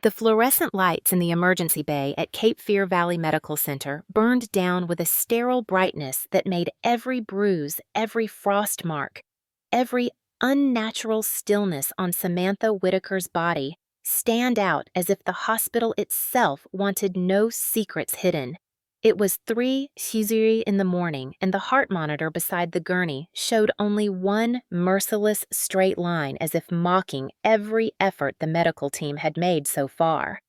The fluorescent lights in the emergency bay at Cape Fear Valley Medical Center burned down with a sterile brightness that made every bruise, every frost mark, every unnatural stillness on Samantha Whitaker's body stand out as if the hospital itself wanted no secrets hidden. It was 3:00 in the morning, and the heart monitor beside the gurney showed only one merciless straight line as if mocking every effort the medical team had made so far.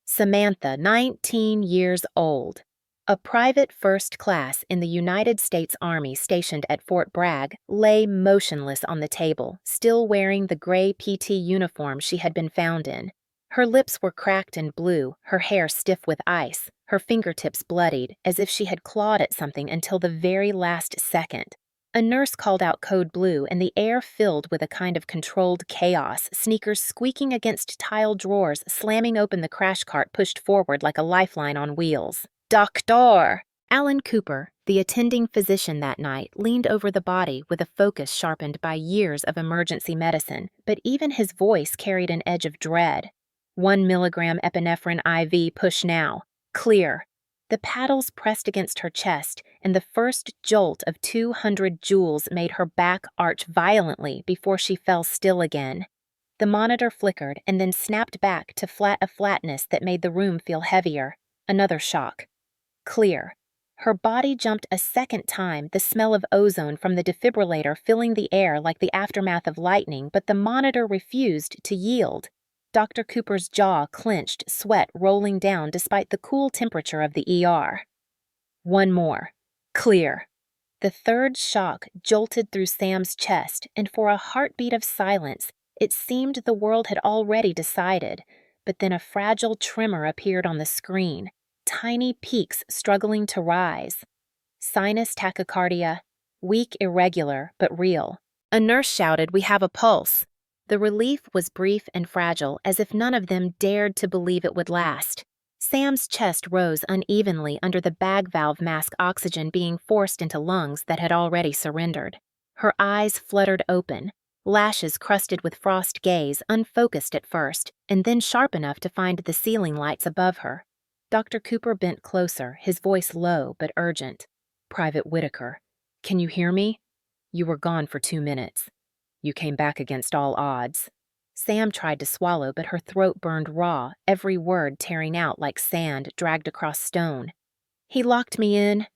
Samantha, 19 years old, a private first class in the United States Army stationed at Fort Bragg, lay motionless on the table, still wearing the gray PT uniform she had been found in. Her lips were cracked and blue, her hair stiff with ice, her fingertips bloodied, as if she had clawed at something until the very last second. A nurse called out code blue, and the air filled with a kind of controlled chaos, sneakers squeaking against tile drawers, slamming open the crash cart pushed forward like a lifeline on wheels. Doctor! Alan Cooper, the attending physician that night, leaned over the body with a focus sharpened by years of emergency medicine, but even his voice carried an edge of dread. 1 milligram epinephrine IV push now. Clear. The paddles pressed against her chest, and the first jolt of 200 joules made her back arch violently before she fell still again. The monitor flickered and then snapped back to a flatness that made the room feel heavier. Another shock. Clear. Her body jumped a second time, the smell of ozone from the defibrillator filling the air like the aftermath of lightning, but the monitor refused to yield. Dr. Cooper's jaw clenched, sweat rolling down despite the cool temperature of the ER. One more. Clear. The third shock jolted through Sam's chest, and for a heartbeat of silence, it seemed the world had already decided, but then a fragile tremor appeared on the screen, tiny peaks struggling to rise. Sinus tachycardia, weak, irregular, but real. A nurse shouted, "We have a pulse." The relief was brief and fragile, as if none of them dared to believe it would last. Sam's chest rose unevenly under the bag valve mask oxygen being forced into lungs that had already surrendered. Her eyes fluttered open, lashes crusted with frost gaze, unfocused at first, and then sharp enough to find the ceiling lights above her. Dr. Cooper bent closer, his voice low but urgent. "Private Whitaker, can you hear me? You were gone for 2 minutes. You came back against all odds." Sam tried to swallow, but her throat burned raw, every word tearing out like sand dragged across stone. "He locked me in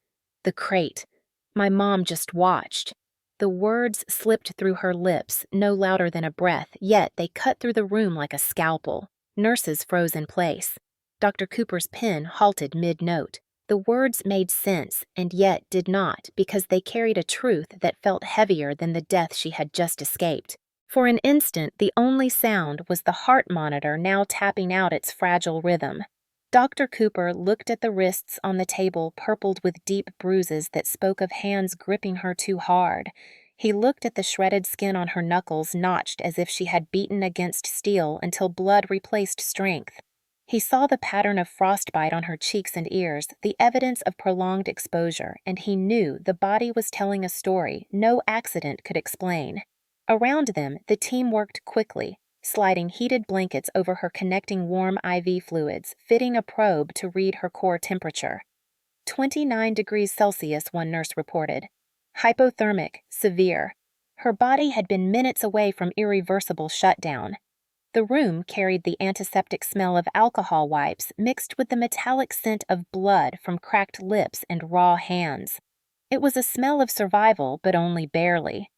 the crate. My mom just watched." The words slipped through her lips, no louder than a breath, yet they cut through the room like a scalpel. Nurses froze in place. Dr. Cooper's pen halted mid-note. The words made sense, and yet did not, because they carried a truth that felt heavier than the death she had just escaped. For an instant, the only sound was the heart monitor now tapping out its fragile rhythm. Dr. Cooper looked at the wrists on the table purpled with deep bruises that spoke of hands gripping her too hard. He looked at the shredded skin on her knuckles notched as if she had beaten against steel until blood replaced strength. He saw the pattern of frostbite on her cheeks and ears, the evidence of prolonged exposure, and he knew the body was telling a story no accident could explain. Around them, the team worked quickly, sliding heated blankets over her connecting warm IV fluids, fitting a probe to read her core temperature. 29 degrees Celsius, one nurse reported. Hypothermic, severe. Her body had been minutes away from irreversible shutdown. The room carried the antiseptic smell of alcohol wipes mixed with the metallic scent of blood from cracked lips and raw hands. It was a smell of survival, but only barely.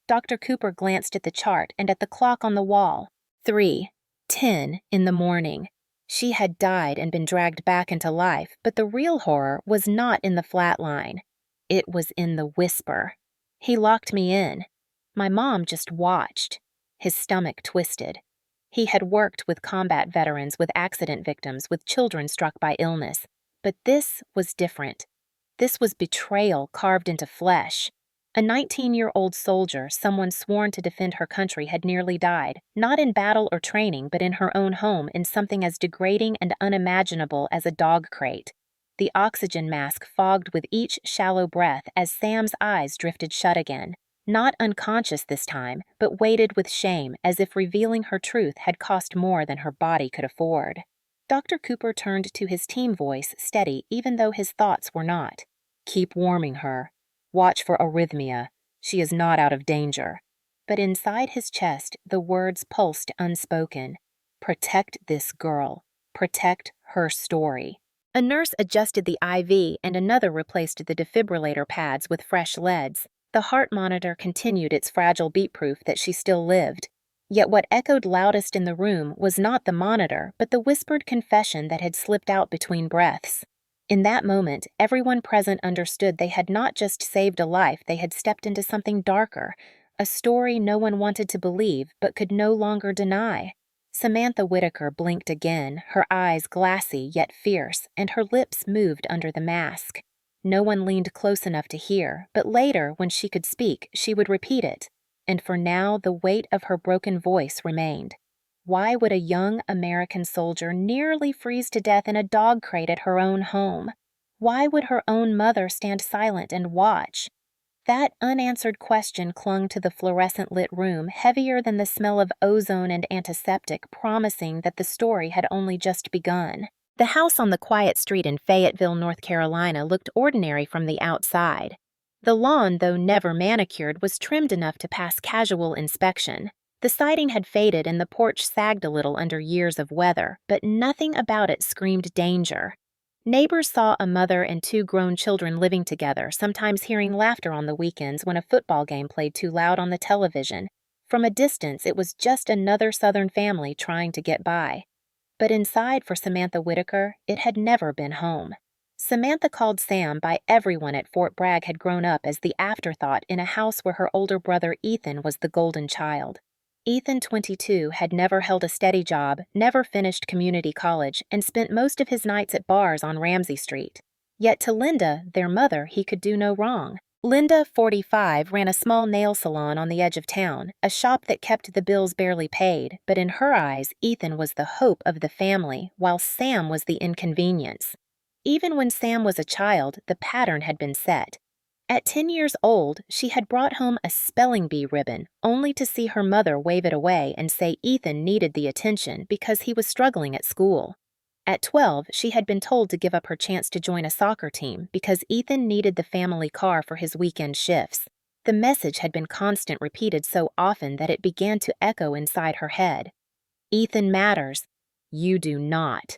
Dr. Cooper glanced at the chart and at the clock on the wall. 3:10 in the morning. She had died and been dragged back into life, but the real horror was not in the flat line. It was in the whisper. "He locked me in. My mom just watched." His stomach twisted. He had worked with combat veterans, with accident victims, with children struck by illness. But this was different. This was betrayal carved into flesh. A 19-year-old soldier, someone sworn to defend her country, had nearly died, not in battle or training, but in her own home in something as degrading and unimaginable as a dog crate. The oxygen mask fogged with each shallow breath as Sam's eyes drifted shut again. not unconscious this time, but weighted with shame as if revealing her truth had cost more than her body could afford. Dr. Cooper turned to his team voice, steady even though his thoughts were not. Keep warming her. Watch for arrhythmia. She is not out of danger. But inside his chest, the words pulsed unspoken. Protect this girl. Protect her story. A nurse adjusted the IV and another replaced the defibrillator pads with fresh leads. The heart monitor continued its fragile beat proof that she still lived. Yet what echoed loudest in the room was not the monitor, but the whispered confession that had slipped out between breaths. In that moment, everyone present understood they had not just saved a life, they had stepped into something darker, a story no one wanted to believe but could no longer deny. Samantha Whitaker blinked again, her eyes glassy yet fierce, and her lips moved under the mask. No one leaned close enough to hear, but later, when she could speak, she would repeat it. And for now, the weight of her broken voice remained. Why would a young American soldier nearly freeze to death in a dog crate at her own home? Why would her own mother stand silent and watch? That unanswered question clung to the fluorescent-lit room, heavier than the smell of ozone and antiseptic, promising that the story had only just begun. The house on the quiet street in Fayetteville, North Carolina, looked ordinary from the outside. The lawn, though never manicured, was trimmed enough to pass casual inspection. The siding had faded and the porch sagged a little under years of weather, but nothing about it screamed danger. Neighbors saw a mother and two grown children living together, sometimes hearing laughter on the weekends when a football game played too loud on the television. From a distance, it was just another Southern family trying to get by. But inside, for Samantha Whitaker, it had never been home. Samantha called Sam by everyone at Fort Bragg had grown up as the afterthought in a house where her older brother Ethan was the golden child. Ethan, 22, had never held a steady job, never finished community college, and spent most of his nights at bars on Ramsey Street. Yet to Linda, their mother, he could do no wrong. Linda, 45, ran a small nail salon on the edge of town, a shop that kept the bills barely paid, but in her eyes, Ethan was the hope of the family, while Sam was the inconvenience. Even when Sam was a child, the pattern had been set. At 10 years old, she had brought home a spelling bee ribbon, only to see her mother wave it away and say Ethan needed the attention because he was struggling at school. At 12, she had been told to give up her chance to join a soccer team because Ethan needed the family car for his weekend shifts. The message had been constant, repeated so often that it began to echo inside her head. Ethan matters. You do not.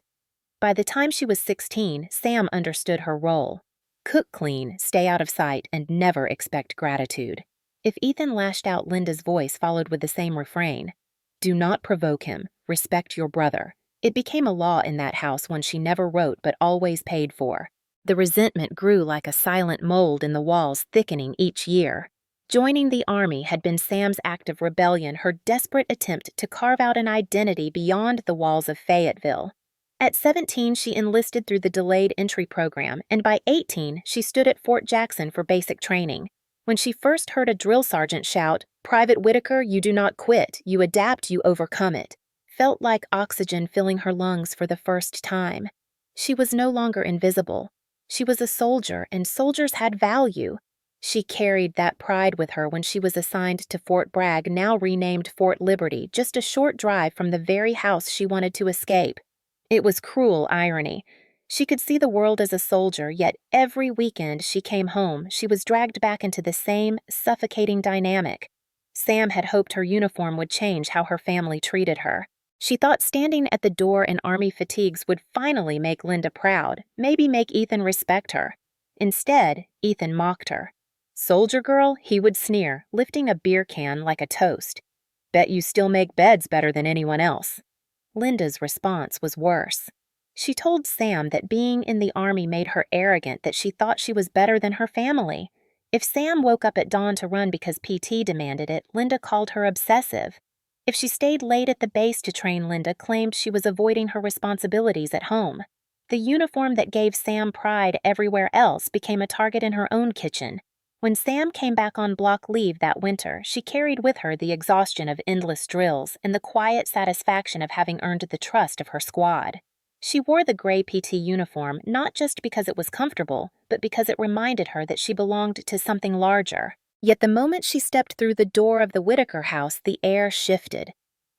By the time she was 16, Sam understood her role. Cook clean, stay out of sight, and never expect gratitude. If Ethan lashed out, Linda's voice followed with the same refrain. Do not provoke him. Respect your brother. It became a law in that house, one she never wrote but always paid for. The resentment grew like a silent mold in the walls, thickening each year. Joining the Army had been Sam's act of rebellion, her desperate attempt to carve out an identity beyond the walls of Fayetteville. At 17, she enlisted through the delayed entry program, and by 18, she stood at Fort Jackson for basic training. When she first heard a drill sergeant shout, "Private Whitaker, you do not quit, you adapt, you overcome it," felt like oxygen filling her lungs for the first time. She was no longer invisible. She was a soldier, and soldiers had value. She carried that pride with her when she was assigned to Fort Bragg, now renamed Fort Liberty, just a short drive from the very house she wanted to escape. It was cruel irony. She could see the world as a soldier, yet every weekend she came home, she was dragged back into the same suffocating dynamic. Sam had hoped her uniform would change how her family treated her. She thought standing at the door in Army fatigues would finally make Linda proud, maybe make Ethan respect her. Instead, Ethan mocked her. Soldier girl, he would sneer, lifting a beer can like a toast. Bet you still make beds better than anyone else. Linda's response was worse. She told Sam that being in the Army made her arrogant, that she thought she was better than her family. If Sam woke up at dawn to run because PT demanded it, Linda called her obsessive. If she stayed late at the base to train, Linda claimed she was avoiding her responsibilities at home. The uniform that gave Sam pride everywhere else became a target in her own kitchen. When Sam came back on block leave that winter, she carried with her the exhaustion of endless drills and the quiet satisfaction of having earned the trust of her squad. She wore the gray PT uniform not just because it was comfortable, but because it reminded her that she belonged to something larger. Yet the moment she stepped through the door of the Whitaker house, the air shifted.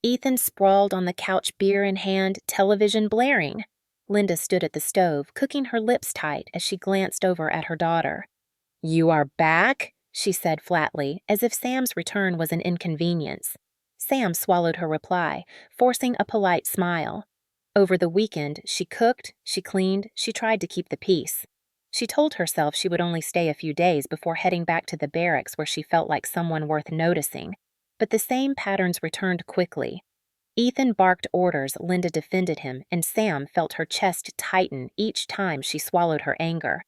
Ethan sprawled on the couch, beer in hand, television blaring. Linda stood at the stove, cooking her lips tight as she glanced over at her daughter. "You are back?" she said flatly, as if Sam's return was an inconvenience. Sam swallowed her reply, forcing a polite smile. Over the weekend, she cooked, she cleaned, she tried to keep the peace. She told herself she would only stay a few days before heading back to the barracks where she felt like someone worth noticing. But the same patterns returned quickly. Ethan barked orders, Linda defended him, and Sam felt her chest tighten each time she swallowed her anger.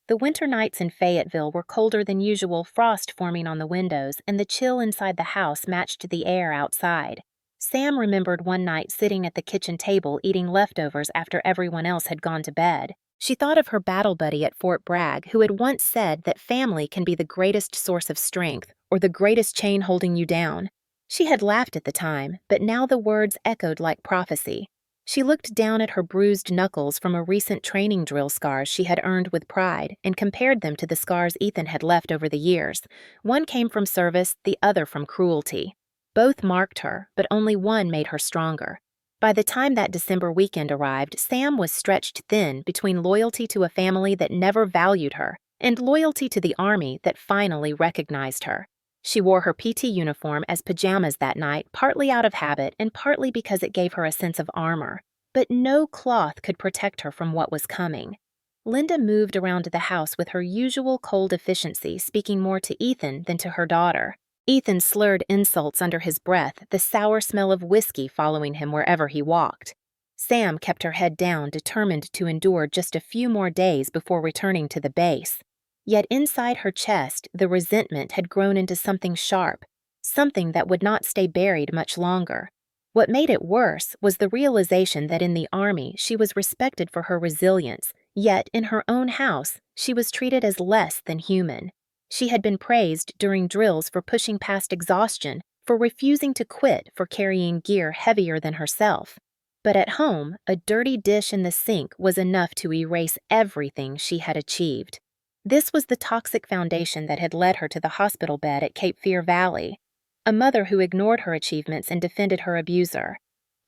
The winter nights in Fayetteville were colder than usual, frost forming on the windows, and the chill inside the house matched the air outside. Sam remembered one night sitting at the kitchen table eating leftovers after everyone else had gone to bed. She thought of her battle buddy at Fort Bragg, who had once said that family can be the greatest source of strength, or the greatest chain holding you down. She had laughed at the time, but now the words echoed like prophecy. She looked down at her bruised knuckles from a recent training drill scars she had earned with pride and compared them to the scars Ethan had left over the years. One came from service, the other from cruelty. Both marked her, but only one made her stronger. By the time that December weekend arrived, Sam was stretched thin between loyalty to a family that never valued her and loyalty to the Army that finally recognized her. She wore her PT uniform as pajamas that night, partly out of habit and partly because it gave her a sense of armor. But no cloth could protect her from what was coming. Linda moved around the house with her usual cold efficiency, speaking more to Ethan than to her daughter. Ethan slurred insults under his breath, the sour smell of whiskey following him wherever he walked. Sam kept her head down, determined to endure just a few more days before returning to the base. Yet inside her chest, the resentment had grown into something sharp, something that would not stay buried much longer. What made it worse was the realization that in the Army she was respected for her resilience, yet in her own house she was treated as less than human. She had been praised during drills for pushing past exhaustion, for refusing to quit, for carrying gear heavier than herself. But at home, a dirty dish in the sink was enough to erase everything she had achieved. This was the toxic foundation that had led her to the hospital bed at Cape Fear Valley. A mother who ignored her achievements and defended her abuser.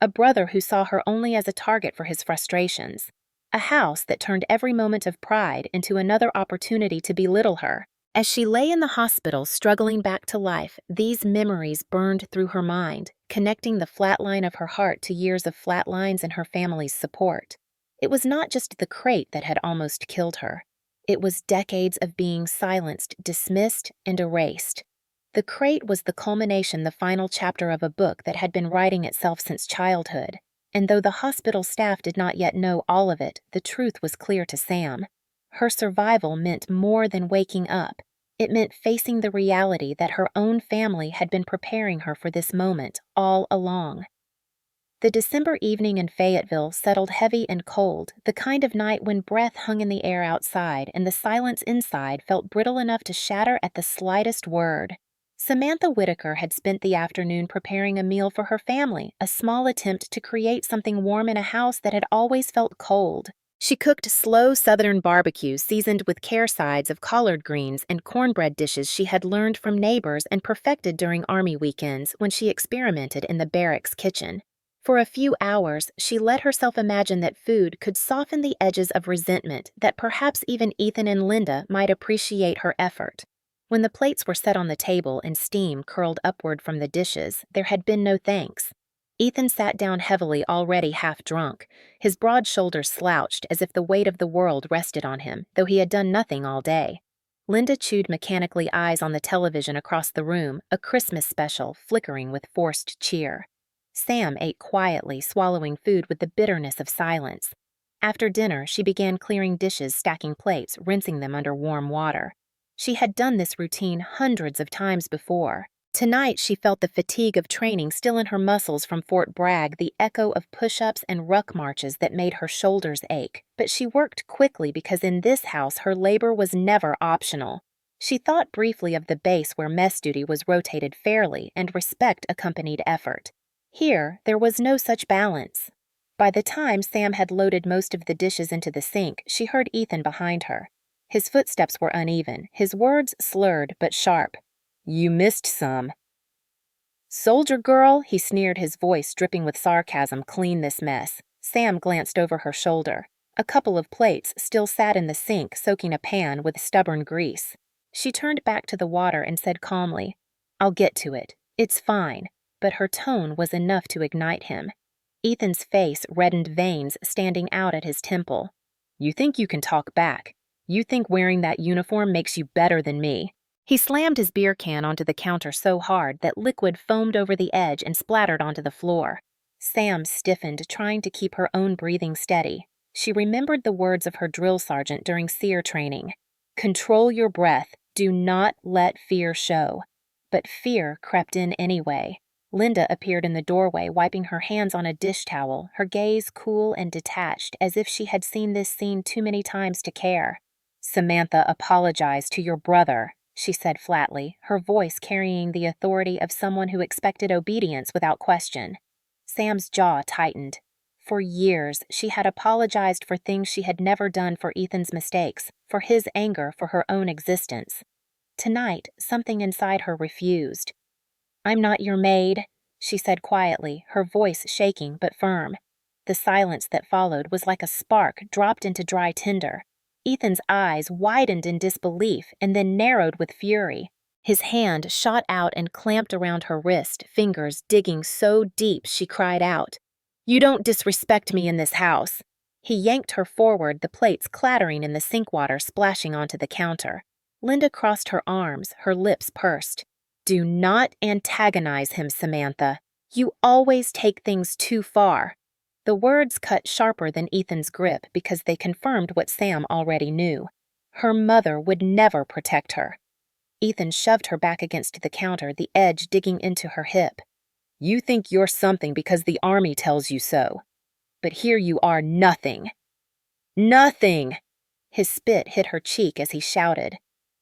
A brother who saw her only as a target for his frustrations. A house that turned every moment of pride into another opportunity to belittle her. As she lay in the hospital struggling back to life, these memories burned through her mind, connecting the flat line of her heart to years of flat lines in her family's support. It was not just the crate that had almost killed her. It was decades of being silenced, dismissed, and erased. The crate was the culmination, the final chapter of a book that had been writing itself since childhood. And though the hospital staff did not yet know all of it, the truth was clear to Sam. Her survival meant more than waking up. It meant facing the reality that her own family had been preparing her for this moment all along. The December evening in Fayetteville settled heavy and cold, the kind of night when breath hung in the air outside and the silence inside felt brittle enough to shatter at the slightest word. Samantha Whitaker had spent the afternoon preparing a meal for her family, a small attempt to create something warm in a house that had always felt cold. She cooked slow Southern barbecue seasoned with care sides of collard greens and cornbread dishes she had learned from neighbors and perfected during Army weekends when she experimented in the barracks kitchen. For a few hours, she let herself imagine that food could soften the edges of resentment, that perhaps even Ethan and Linda might appreciate her effort. When the plates were set on the table and steam curled upward from the dishes, there had been no thanks. Ethan sat down heavily, already half drunk. His broad shoulders slouched as if the weight of the world rested on him, though he had done nothing all day. Linda chewed mechanically, eyes on the television across the room, a Christmas special flickering with forced cheer. Sam ate quietly, swallowing food with the bitterness of silence. After dinner, she began clearing dishes, stacking plates, rinsing them under warm water. She had done this routine hundreds of times before. Tonight, she felt the fatigue of training still in her muscles from Fort Bragg, the echo of push-ups and ruck marches that made her shoulders ache. But she worked quickly because in this house, her labor was never optional. She thought briefly of the base where mess duty was rotated fairly and respect accompanied effort. Here, there was no such balance. By the time Sam had loaded most of the dishes into the sink, she heard Ethan behind her. His footsteps were uneven, his words slurred but sharp. You missed some. Soldier girl, he sneered, his voice dripping with sarcasm. Clean this mess. Sam glanced over her shoulder. A couple of plates still sat in the sink, soaking a pan with stubborn grease. She turned back to the water and said calmly, I'll get to it. It's fine. But her tone was enough to ignite him. Ethan's face reddened, veins standing out at his temple. You think you can talk back. You think wearing that uniform makes you better than me. He slammed his beer can onto the counter so hard that liquid foamed over the edge and splattered onto the floor. Sam stiffened, trying to keep her own breathing steady. She remembered the words of her drill sergeant during SEER training. Control your breath. Do not let fear show. But fear crept in anyway. Linda appeared in the doorway, wiping her hands on a dish towel, her gaze cool and detached, as if she had seen this scene too many times to care. Samantha, apologize to your brother, she said flatly, her voice carrying the authority of someone who expected obedience without question. Sam's jaw tightened. For years, she had apologized for things she had never done, for Ethan's mistakes, for his anger, for her own existence. Tonight, something inside her refused. I'm not your maid, she said quietly, her voice shaking but firm. The silence that followed was like a spark dropped into dry tinder. Ethan's eyes widened in disbelief and then narrowed with fury. His hand shot out and clamped around her wrist, fingers digging so deep she cried out, You don't disrespect me in this house. He yanked her forward, the plates clattering and the sink water splashing onto the counter. Linda crossed her arms, her lips pursed. Do not antagonize him, Samantha. You always take things too far. The words cut sharper than Ethan's grip because they confirmed what Sam already knew. Her mother would never protect her. Ethan shoved her back against the counter, the edge digging into her hip. You think you're something because the army tells you so. But here you are nothing. Nothing! His spit hit her cheek as he shouted.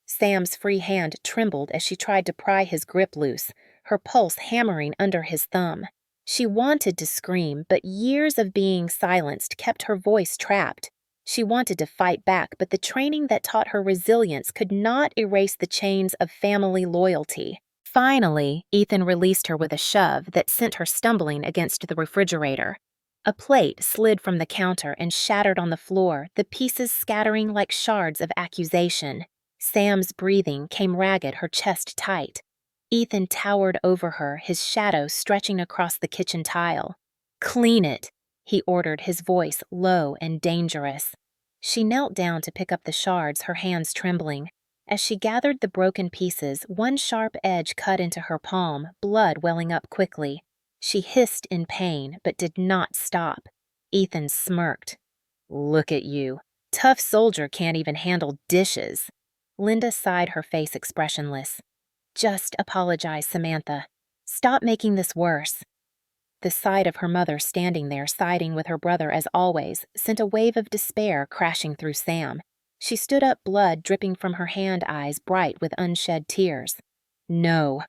Sam's free hand trembled as she tried to pry his grip loose, her pulse hammering under his thumb. She wanted to scream, but years of being silenced kept her voice trapped. She wanted to fight back, but the training that taught her resilience could not erase the chains of family loyalty. Finally, Ethan released her with a shove that sent her stumbling against the refrigerator. A plate slid from the counter and shattered on the floor, the pieces scattering like shards of accusation. Sam's breathing came ragged, her chest tight. Ethan towered over her, his shadow stretching across the kitchen tile. Clean it, he ordered, his voice low and dangerous. She knelt down to pick up the shards, her hands trembling. As she gathered the broken pieces, one sharp edge cut into her palm, blood welling up quickly. She hissed in pain, but did not stop. Ethan smirked. Look at you. Tough soldier can't even handle dishes. Linda sighed, her face expressionless. Just apologize, Samantha. Stop making this worse. The sight of her mother standing there, siding with her brother as always, sent a wave of despair crashing through Sam. She stood up, blood dripping from her hand, eyes bright with unshed tears. No,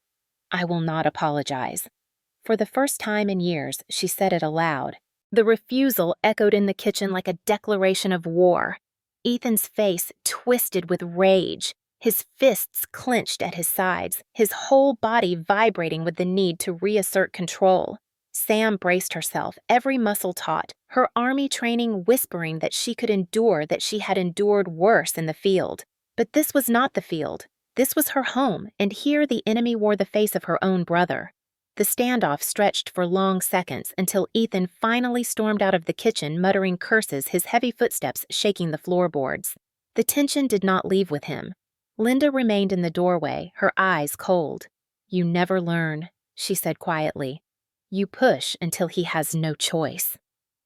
I will not apologize. For the first time in years, she said it aloud. The refusal echoed in the kitchen like a declaration of war. Ethan's face twisted with rage, his fists clenched at his sides, his whole body vibrating with the need to reassert control. Sam braced herself, every muscle taut, her army training whispering that she could endure, that she had endured worse in the field. But this was not the field. This was her home, and here the enemy wore the face of her own brother. The standoff stretched for long seconds until Ethan finally stormed out of the kitchen, muttering curses, his heavy footsteps shaking the floorboards. The tension did not leave with him. Linda remained in the doorway, her eyes cold. You never learn, she said quietly. You push until he has no choice.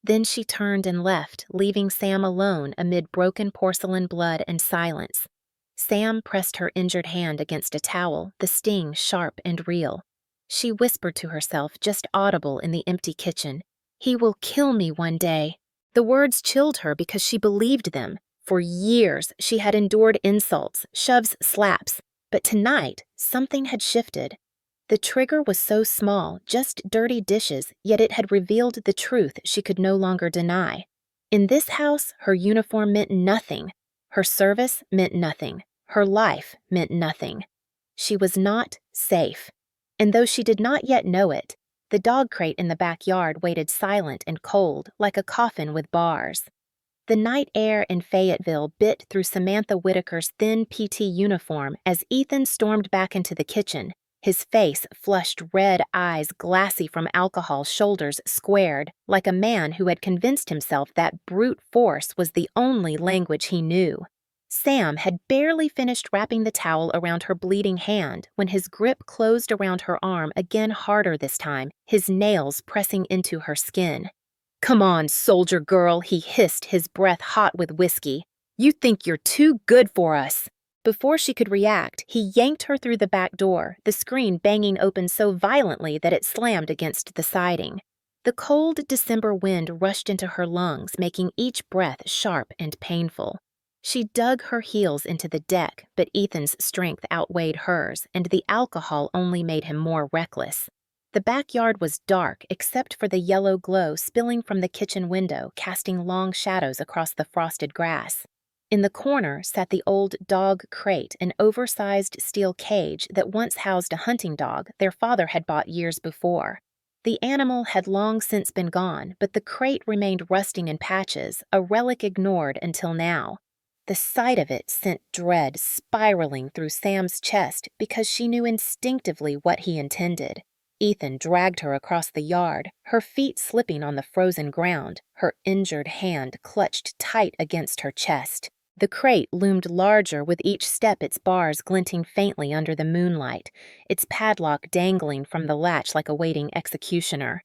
Then she turned and left, leaving Sam alone amid broken porcelain blood and silence. Sam pressed her injured hand against a towel, the sting sharp and real. She whispered to herself, just audible in the empty kitchen, He will kill me one day. The words chilled her because she believed them. For years, she had endured insults, shoves, slaps. But tonight, something had shifted. The trigger was so small, just dirty dishes, yet it had revealed the truth she could no longer deny. In this house, her uniform meant nothing. Her service meant nothing. Her life meant nothing. She was not safe, and though she did not yet know it, the dog crate in the backyard waited silent and cold, like a coffin with bars. The night air in Fayetteville bit through Samantha Whitaker's thin PT uniform as Ethan stormed back into the kitchen, his face flushed red, eyes glassy from alcohol, shoulders squared, like a man who had convinced himself that brute force was the only language he knew. Sam had barely finished wrapping the towel around her bleeding hand when his grip closed around her arm again harder this time, his nails pressing into her skin. "Come on, soldier girl," he hissed, his breath hot with whiskey. "You think you're too good for us." Before she could react, he yanked her through the back door, the screen banging open so violently that it slammed against the siding. The cold December wind rushed into her lungs, making each breath sharp and painful. She dug her heels into the deck, but Ethan's strength outweighed hers, and the alcohol only made him more reckless. The backyard was dark except for the yellow glow spilling from the kitchen window, casting long shadows across the frosted grass. In the corner sat the old dog crate, an oversized steel cage that once housed a hunting dog their father had bought years before. The animal had long since been gone, but the crate remained rusting in patches, a relic ignored until now. The sight of it sent dread spiraling through Sam's chest because she knew instinctively what he intended. Ethan dragged her across the yard, her feet slipping on the frozen ground, her injured hand clutched tight against her chest. The crate loomed larger with each step, its bars glinting faintly under the moonlight, its padlock dangling from the latch like a waiting executioner.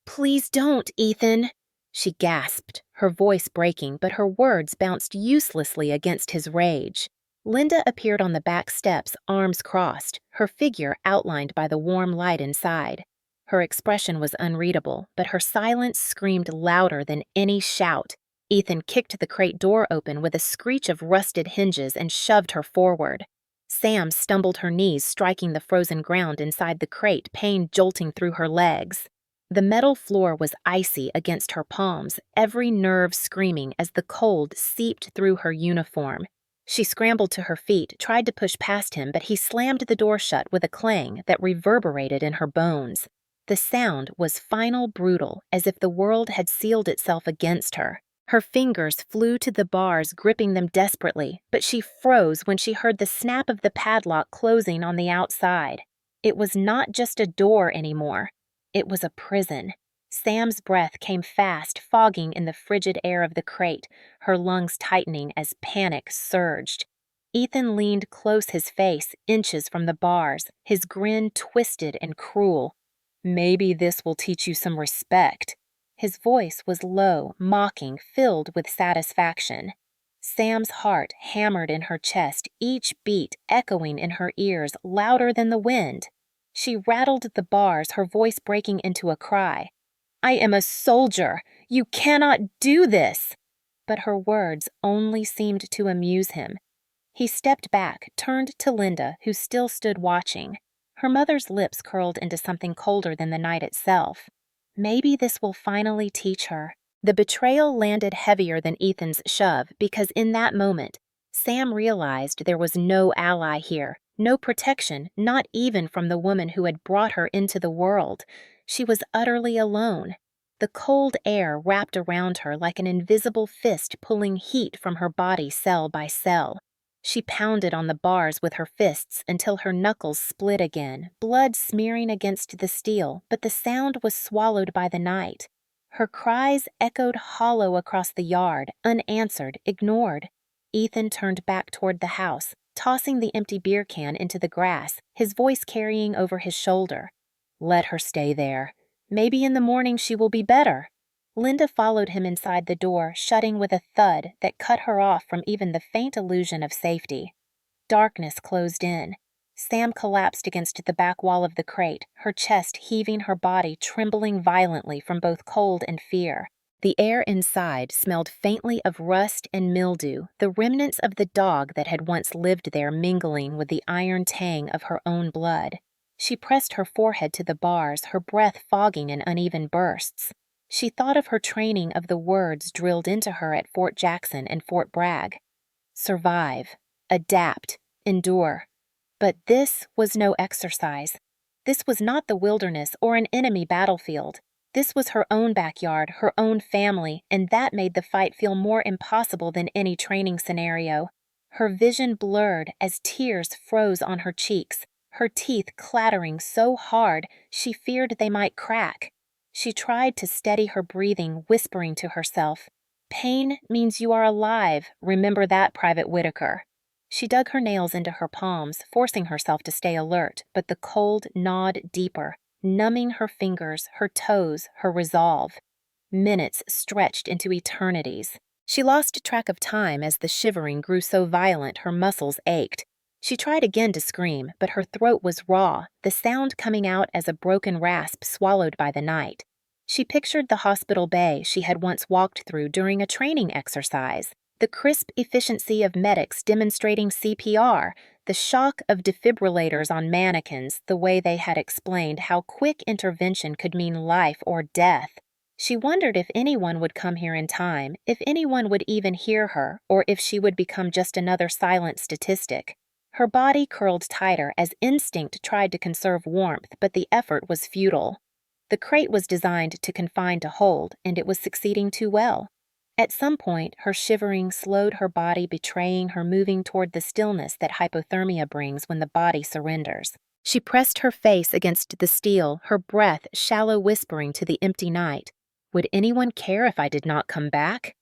"Please don't, Ethan," she gasped, her voice breaking, but her words bounced uselessly against his rage. Linda appeared on the back steps, arms crossed, her figure outlined by the warm light inside. Her expression was unreadable, but her silence screamed louder than any shout. Ethan kicked the crate door open with a screech of rusted hinges and shoved her forward. Sam stumbled, her knees striking the frozen ground inside the crate, pain jolting through her legs. The metal floor was icy against her palms, every nerve screaming as the cold seeped through her uniform. She scrambled to her feet, tried to push past him, but he slammed the door shut with a clang that reverberated in her bones. The sound was final, brutal, as if the world had sealed itself against her. Her fingers flew to the bars, gripping them desperately, but she froze when she heard the snap of the padlock closing on the outside. It was not just a door anymore. It was a prison. Sam's breath came fast, fogging in the frigid air of the crate, her lungs tightening as panic surged. Ethan leaned close, his face inches from the bars, his grin twisted and cruel. "Maybe this will teach you some respect." His voice was low, mocking, filled with satisfaction. Sam's heart hammered in her chest, each beat echoing in her ears louder than the wind. She rattled the bars, her voice breaking into a cry. "I am a soldier. You cannot do this." But her words only seemed to amuse him. He stepped back, turned to Linda, who still stood watching. Her mother's lips curled into something colder than the night itself. Maybe this will finally teach her. The betrayal landed heavier than Ethan's shove because in that moment, Sam realized there was no ally here, no protection, not even from the woman who had brought her into the world. She was utterly alone. The cold air wrapped around her like an invisible fist pulling heat from her body cell by cell. She pounded on the bars with her fists until her knuckles split again, blood smearing against the steel, but the sound was swallowed by the night. Her cries echoed hollow across the yard, unanswered, ignored. Ethan turned back toward the house, tossing the empty beer can into the grass, his voice carrying over his shoulder. "Let her stay there. Maybe in the morning she will be better." Linda followed him inside the door, shutting with a thud that cut her off from even the faint illusion of safety. Darkness closed in. Sam collapsed against the back wall of the crate, her chest heaving, her body trembling violently from both cold and fear. The air inside smelled faintly of rust and mildew, the remnants of the dog that had once lived there mingling with the iron tang of her own blood. She pressed her forehead to the bars, her breath fogging in uneven bursts. She thought of her training, of the words drilled into her at Fort Jackson and Fort Bragg. Survive, adapt, endure. But this was no exercise. This was not the wilderness or an enemy battlefield. This was her own backyard, her own family, and that made the fight feel more impossible than any training scenario. Her vision blurred as tears froze on her cheeks, her teeth clattering so hard she feared they might crack. She tried to steady her breathing, whispering to herself, "Pain means you are alive. Remember that, Private Whitaker." She dug her nails into her palms, forcing herself to stay alert, but the cold gnawed deeper, numbing her fingers, her toes, her resolve. Minutes stretched into eternities. She lost track of time as the shivering grew so violent her muscles ached. She tried again to scream, but her throat was raw, the sound coming out as a broken rasp swallowed by the night. She pictured the hospital bay she had once walked through during a training exercise, the crisp efficiency of medics demonstrating CPR, the shock of defibrillators on mannequins, the way they had explained how quick intervention could mean life or death. She wondered if anyone would come here in time, if anyone would even hear her, or if she would become just another silent statistic. Her body curled tighter as instinct tried to conserve warmth, but the effort was futile. The crate was designed to confine to hold, and it was succeeding too well. At some point, her shivering slowed her body, betraying her moving toward the stillness that hypothermia brings when the body surrenders. She pressed her face against the steel, her breath shallow whispering to the empty night. Would anyone care if I did not come back?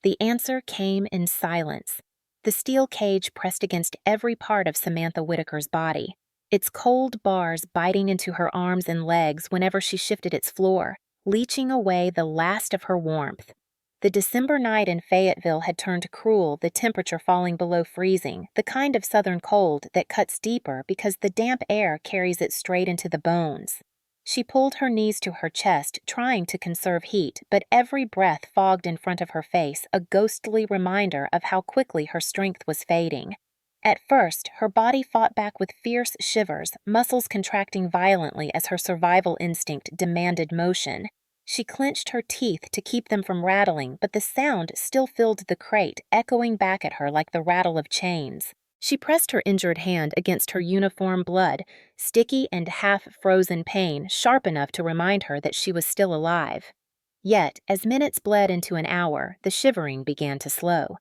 The answer came in silence. The steel cage pressed against every part of Samantha Whitaker's body, its cold bars biting into her arms and legs whenever she shifted its floor, leaching away the last of her warmth. The December night in Fayetteville had turned cruel, the temperature falling below freezing, the kind of southern cold that cuts deeper because the damp air carries it straight into the bones. She pulled her knees to her chest, trying to conserve heat, but every breath fogged in front of her face, a ghostly reminder of how quickly her strength was fading. At first, her body fought back with fierce shivers, muscles contracting violently as her survival instinct demanded motion. She clenched her teeth to keep them from rattling, but the sound still filled the crate, echoing back at her like the rattle of chains. She pressed her injured hand against her uniform blood, sticky and half-frozen pain sharp enough to remind her that she was still alive. Yet, as minutes bled into an hour, the shivering began to slow.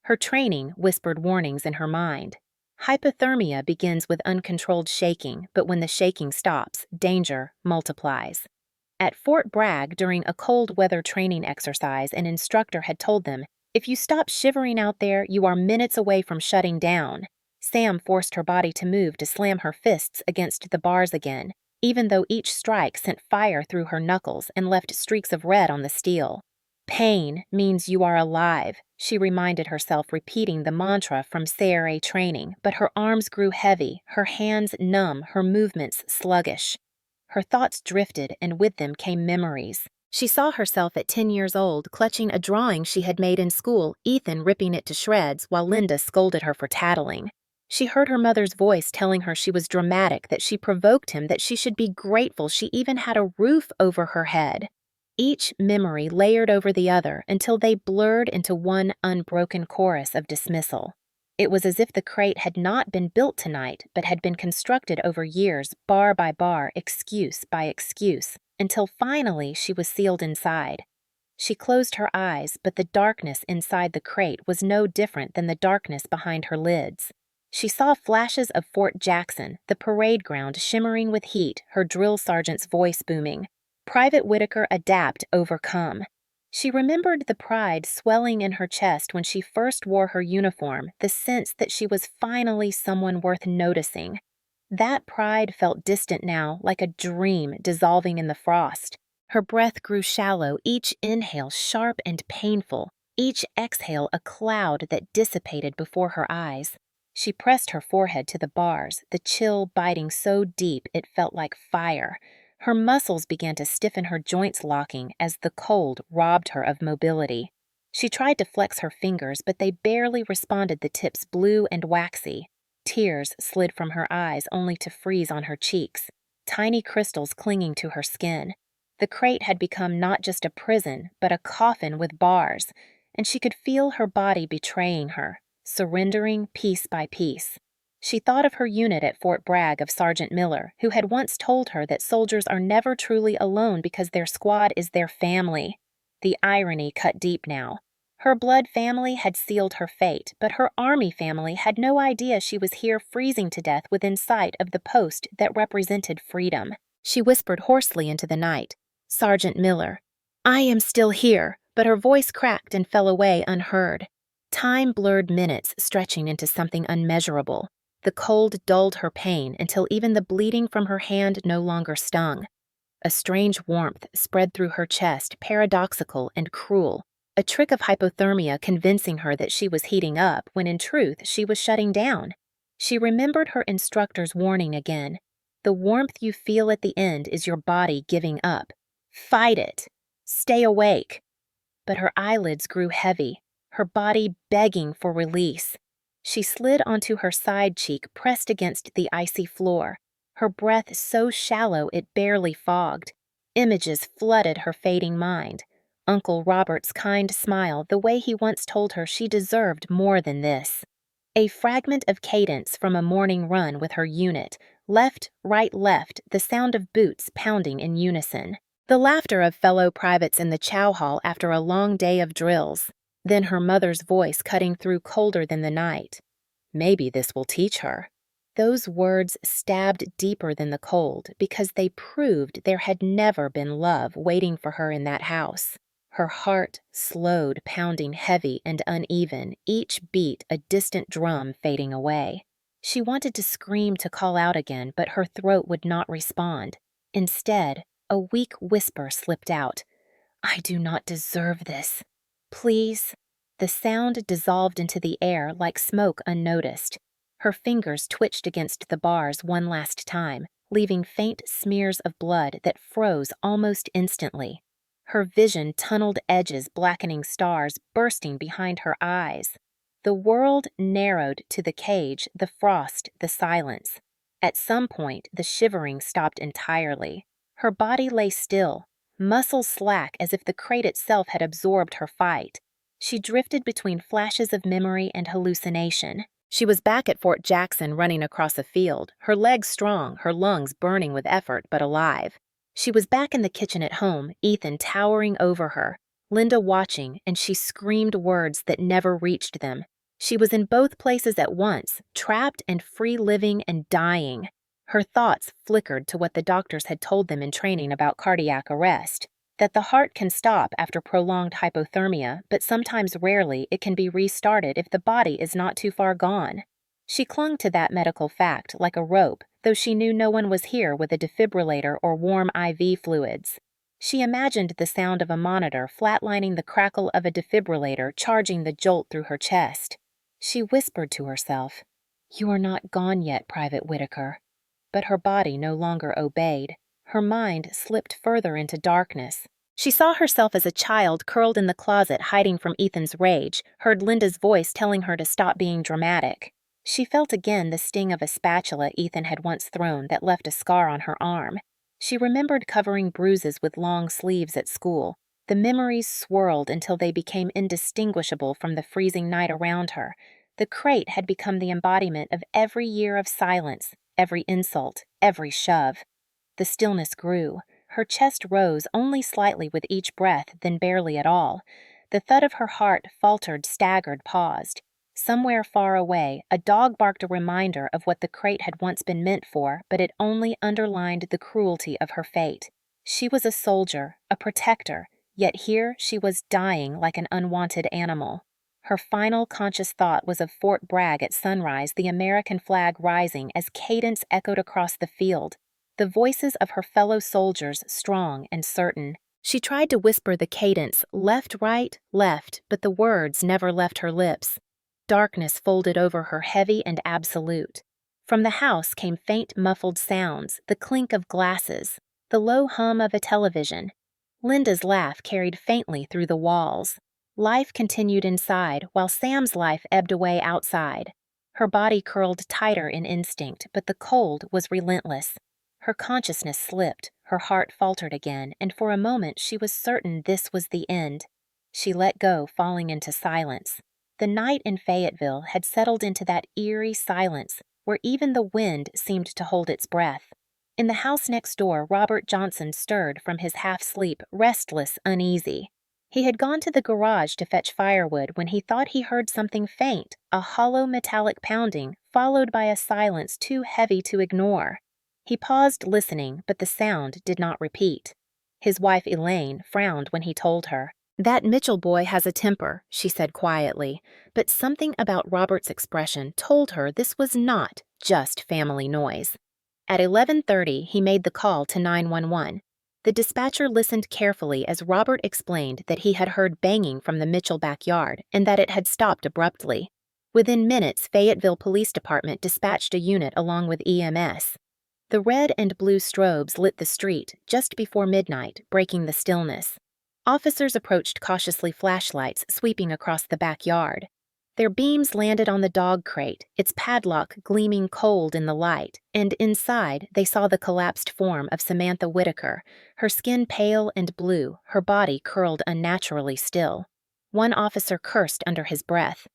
Her training whispered warnings in her mind. Hypothermia begins with uncontrolled shaking, but when the shaking stops, danger multiplies. At Fort Bragg, during a cold weather training exercise, an instructor had told them, "If you stop shivering out there, you are minutes away from shutting down." Sam forced her body to move to slam her fists against the bars again, even though each strike sent fire through her knuckles and left streaks of red on the steel. "Pain means you are alive," she reminded herself, repeating the mantra from CRA training, but her arms grew heavy, her hands numb, her movements sluggish. Her thoughts drifted, and with them came memories. She saw herself at 10 years old, clutching a drawing she had made in school, Ethan ripping it to shreds while Linda scolded her for tattling. She heard her mother's voice telling her she was dramatic, that she provoked him, that she should be grateful she even had a roof over her head. Each memory layered over the other until they blurred into one unbroken chorus of dismissal. It was as if the crate had not been built tonight, but had been constructed over years, bar by bar, excuse by excuse, until finally she was sealed inside. She closed her eyes, but the darkness inside the crate was no different than the darkness behind her lids. She saw flashes of Fort Jackson, the parade ground shimmering with heat, her drill sergeant's voice booming. Private Whitaker adapt, overcome. She remembered the pride swelling in her chest when she first wore her uniform, the sense that she was finally someone worth noticing. That pride felt distant now, like a dream dissolving in the frost. Her breath grew shallow, each inhale sharp and painful, each exhale a cloud that dissipated before her eyes. She pressed her forehead to the bars, the chill biting so deep it felt like fire. Her muscles began to stiffen, her joints locking as the cold robbed her of mobility. She tried to flex her fingers, but they barely responded, the tips blue and waxy. Tears slid from her eyes only to freeze on her cheeks, tiny crystals clinging to her skin. The crate had become not just a prison, but a coffin with bars, and she could feel her body betraying her, surrendering piece by piece. She thought of her unit at Fort Bragg of Sergeant Miller, who had once told her that soldiers are never truly alone because their squad is their family. The irony cut deep now. Her blood family had sealed her fate, but her army family had no idea she was here freezing to death within sight of the post that represented freedom. She whispered hoarsely into the night, "Sergeant Miller, I am still here," but her voice cracked and fell away unheard. Time blurred minutes stretching into something unmeasurable. The cold dulled her pain until even the bleeding from her hand no longer stung. A strange warmth spread through her chest, paradoxical and cruel, a trick of hypothermia convincing her that she was heating up when in truth she was shutting down. She remembered her instructor's warning again. The warmth you feel at the end is your body giving up. Fight it. Stay awake. But her eyelids grew heavy, her body begging for release. She slid onto her side cheek pressed against the icy floor, her breath so shallow it barely fogged. Images flooded her fading mind. Uncle Robert's kind smile, the way he once told her she deserved more than this. A fragment of cadence from a morning run with her unit, left, right, left, the sound of boots pounding in unison. The laughter of fellow privates in the chow hall after a long day of drills. Then her mother's voice cutting through colder than the night. Maybe this will teach her. Those words stabbed deeper than the cold because they proved there had never been love waiting for her in that house. Her heart slowed, pounding heavy and uneven, each beat a distant drum fading away. She wanted to scream to call out again, but her throat would not respond. Instead, a weak whisper slipped out. "I do not deserve this. Please." The sound dissolved into the air like smoke unnoticed. Her fingers twitched against the bars one last time, leaving faint smears of blood that froze almost instantly. Her vision tunneled edges, blackening stars bursting behind her eyes. The world narrowed to the cage, the frost, the silence. At some point, the shivering stopped entirely. Her body lay still, muscles slack as if the crate itself had absorbed her fight. She drifted between flashes of memory and hallucination. She was back at Fort Jackson running across a field, her legs strong, her lungs burning with effort but alive. She was back in the kitchen at home, Ethan towering over her, Linda watching, and she screamed words that never reached them. She was in both places at once, trapped and free living and dying. Her thoughts flickered to what the doctors had told them in training about cardiac arrest, that the heart can stop after prolonged hypothermia, but sometimes rarely it can be restarted if the body is not too far gone. She clung to that medical fact like a rope, though she knew no one was here with a defibrillator or warm IV fluids. She imagined the sound of a monitor flatlining the crackle of a defibrillator charging the jolt through her chest. She whispered to herself, "You are not gone yet, Private Whitaker." But her body no longer obeyed. Her mind slipped further into darkness. She saw herself as a child curled in the closet hiding from Ethan's rage, heard Linda's voice telling her to stop being dramatic. She felt again the sting of a spatula Ethan had once thrown that left a scar on her arm. She remembered covering bruises with long sleeves at school. The memories swirled until they became indistinguishable from the freezing night around her. The crate had become the embodiment of every year of silence, every insult, every shove. The stillness grew. Her chest rose only slightly with each breath, then barely at all. The thud of her heart faltered, staggered, paused. Somewhere far away, a dog barked a reminder of what the crate had once been meant for, but it only underlined the cruelty of her fate. She was a soldier, a protector, yet here she was dying like an unwanted animal. Her final conscious thought was of Fort Bragg at sunrise, the American flag rising as cadence echoed across the field, the voices of her fellow soldiers strong and certain. She tried to whisper the cadence, left, right, left, but the words never left her lips. Darkness folded over her heavy and absolute. From the house came faint muffled sounds, the clink of glasses, the low hum of a television. Linda's laugh carried faintly through the walls. Life continued inside, while Sam's life ebbed away outside. Her body curled tighter in instinct, but the cold was relentless. Her consciousness slipped, her heart faltered again, and for a moment she was certain this was the end. She let go, falling into silence. The night in Fayetteville had settled into that eerie silence, where even the wind seemed to hold its breath. In the house next door, Robert Johnson stirred from his half-sleep, restless, uneasy. He had gone to the garage to fetch firewood when he thought he heard something faint, a hollow metallic pounding, followed by a silence too heavy to ignore. He paused listening, but the sound did not repeat. His wife Elaine frowned when he told her. "That Mitchell boy has a temper," she said quietly, but something about Robert's expression told her this was not just family noise. At 11:30, he made the call to 911. The dispatcher listened carefully as Robert explained that he had heard banging from the Mitchell backyard and that it had stopped abruptly. Within minutes, Fayetteville Police Department dispatched a unit along with EMS. The red and blue strobes lit the street just before midnight, breaking the stillness. Officers approached cautiously, flashlights sweeping across the backyard. Their beams landed on the dog crate, its padlock gleaming cold in the light, and inside they saw the collapsed form of Samantha Whitaker, her skin pale and blue, her body curled unnaturally still. One officer cursed under his breath.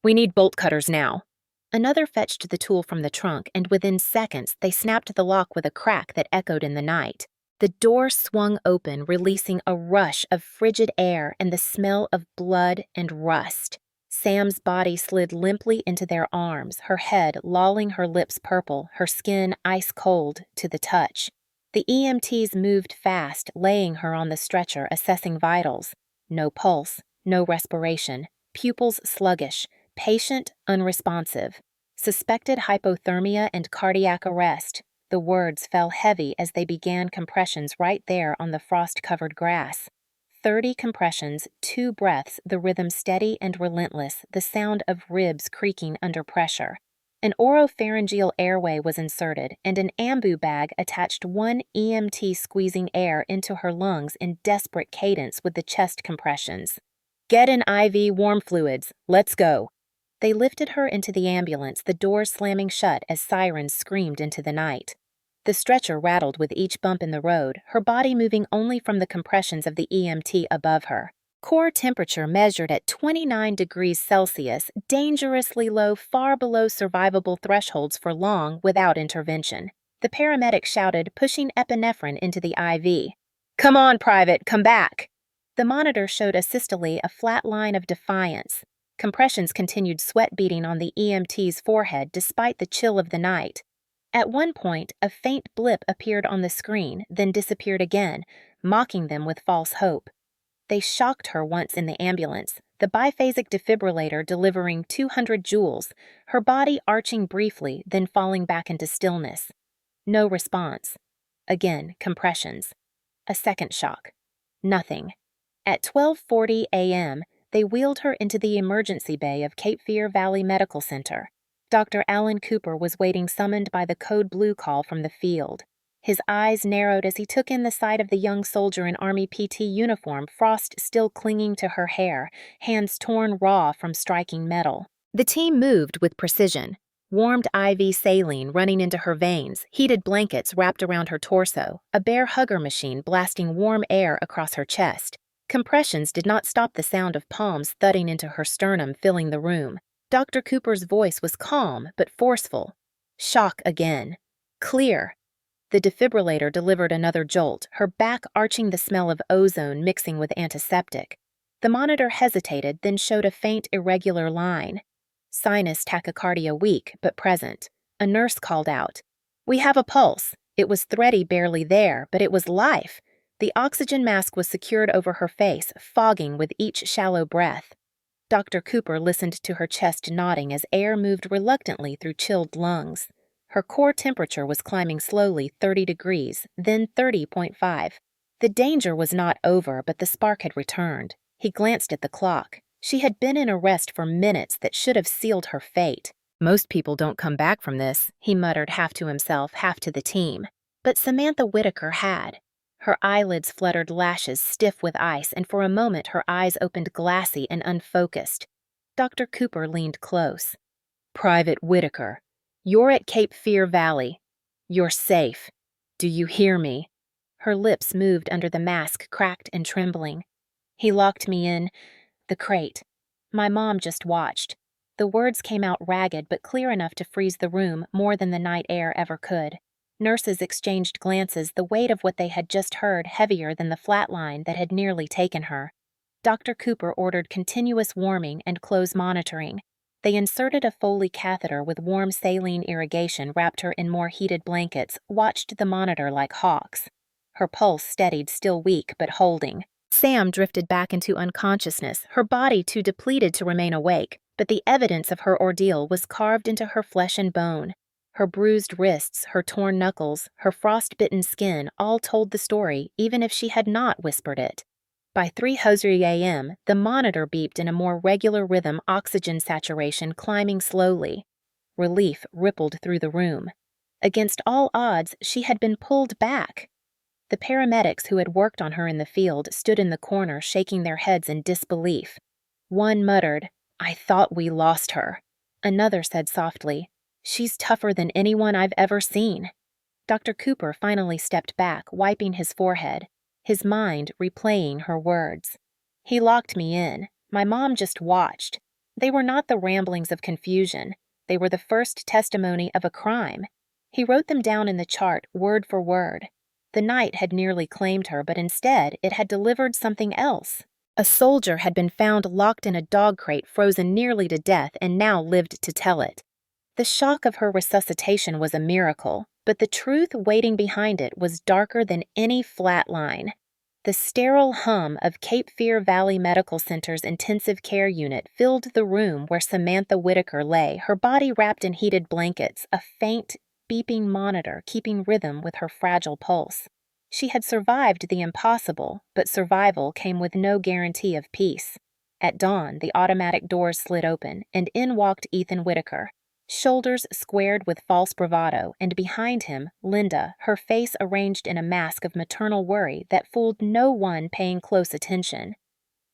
"We need bolt cutters now." Another fetched the tool from the trunk, and within seconds they snapped the lock with a crack that echoed in the night. The door swung open, releasing a rush of frigid air and the smell of blood and rust. Sam's body slid limply into their arms, her head lolling, her lips purple, her skin ice cold to the touch. The EMTs moved fast, laying her on the stretcher, assessing vitals. No pulse, no respiration, pupils sluggish, patient unresponsive. Suspected hypothermia and cardiac arrest. The words fell heavy as they began compressions right there on the frost-covered grass. 30 compressions, 2 breaths, the rhythm steady and relentless, the sound of ribs creaking under pressure. An oropharyngeal airway was inserted, and an ambu bag attached one EMT squeezing air into her lungs in desperate cadence with the chest compressions. "Get an IV warm fluids. Let's go." They lifted her into the ambulance, the doors slamming shut as sirens screamed into the night. The stretcher rattled with each bump in the road, her body moving only from the compressions of the EMT above her. Core temperature measured at 29 degrees Celsius, dangerously low, far below survivable thresholds for long without intervention. The paramedic shouted, pushing epinephrine into the IV. "Come on, Private, come back!" The monitor showed asystole a flat line of defiance. Compressions continued, sweat beating on the EMT's forehead despite the chill of the night. At one point, a faint blip appeared on the screen, then disappeared again, mocking them with false hope. They shocked her once in the ambulance, the biphasic defibrillator delivering 200 joules, her body arching briefly, then falling back into stillness. No response. Again, compressions. A second shock. Nothing. At 12:40 a.m., they wheeled her into the emergency bay of Cape Fear Valley Medical Center. Dr. Alan Cooper was waiting, summoned by the code blue call from the field. His eyes narrowed as he took in the sight of the young soldier in Army PT uniform, frost still clinging to her hair, hands torn raw from striking metal. The team moved with precision. Warmed IV saline running into her veins, heated blankets wrapped around her torso, a bare hugger machine blasting warm air across her chest. Compressions did not stop the sound of palms thudding into her sternum, filling the room. Dr. Cooper's voice was calm but forceful. Shock again. Clear. The defibrillator delivered another jolt, her back arching, the smell of ozone mixing with antiseptic. The monitor hesitated, then showed a faint, irregular line. Sinus tachycardia weak but present. A nurse called out. "We have a pulse." It was thready, barely there, but it was life. The oxygen mask was secured over her face, fogging with each shallow breath. Dr. Cooper listened to her chest nodding as air moved reluctantly through chilled lungs. Her core temperature was climbing slowly, 30 degrees, then 30.5. The danger was not over, but the spark had returned. He glanced at the clock. She had been in arrest for minutes that should have sealed her fate. "Most people don't come back from this," he muttered, half to himself, half to the team. But Samantha Whitaker had. Her eyelids fluttered, lashes stiff with ice, and for a moment her eyes opened glassy and unfocused. Dr. Cooper leaned close. "Private Whitaker, you're at Cape Fear Valley. You're safe. Do you hear me?" Her lips moved under the mask, cracked and trembling. "He locked me in the crate. My mom just watched. The words came out ragged but clear enough to freeze the room more than the night air ever could. Nurses exchanged glances, the weight of what they had just heard heavier than the flat line that had nearly taken her. Dr. Cooper ordered continuous warming and close monitoring. They inserted a Foley catheter with warm saline irrigation, wrapped her in more heated blankets, watched the monitor like hawks. Her pulse steadied, still weak but holding. Sam drifted back into unconsciousness, her body too depleted to remain awake, but the evidence of her ordeal was carved into her flesh and bone. Her bruised wrists, her torn knuckles, her frost-bitten skin all told the story, even if she had not whispered it. By 3:00 a.m., the monitor beeped in a more regular rhythm, oxygen saturation climbing slowly. Relief rippled through the room. Against all odds, she had been pulled back. The paramedics who had worked on her in the field stood in the corner, shaking their heads in disbelief. One muttered, "I thought we lost her." Another said softly, "She's tougher than anyone I've ever seen." Dr. Cooper finally stepped back, wiping his forehead, his mind replaying her words. "He locked me in. My mom just watched. They were not the ramblings of confusion. They were the first testimony of a crime. He wrote them down in the chart, word for word. The night had nearly claimed her, but instead it had delivered something else. A soldier had been found locked in a dog crate, frozen nearly to death, and now lived to tell it. The shock of her resuscitation was a miracle, but the truth waiting behind it was darker than any flat line. The sterile hum of Cape Fear Valley Medical Center's intensive care unit filled the room where Samantha Whitaker lay, her body wrapped in heated blankets, a faint, beeping monitor keeping rhythm with her fragile pulse. She had survived the impossible, but survival came with no guarantee of peace. At dawn, the automatic doors slid open, and in walked Ethan Whitaker, shoulders squared with false bravado, and behind him, Linda, her face arranged in a mask of maternal worry that fooled no one paying close attention.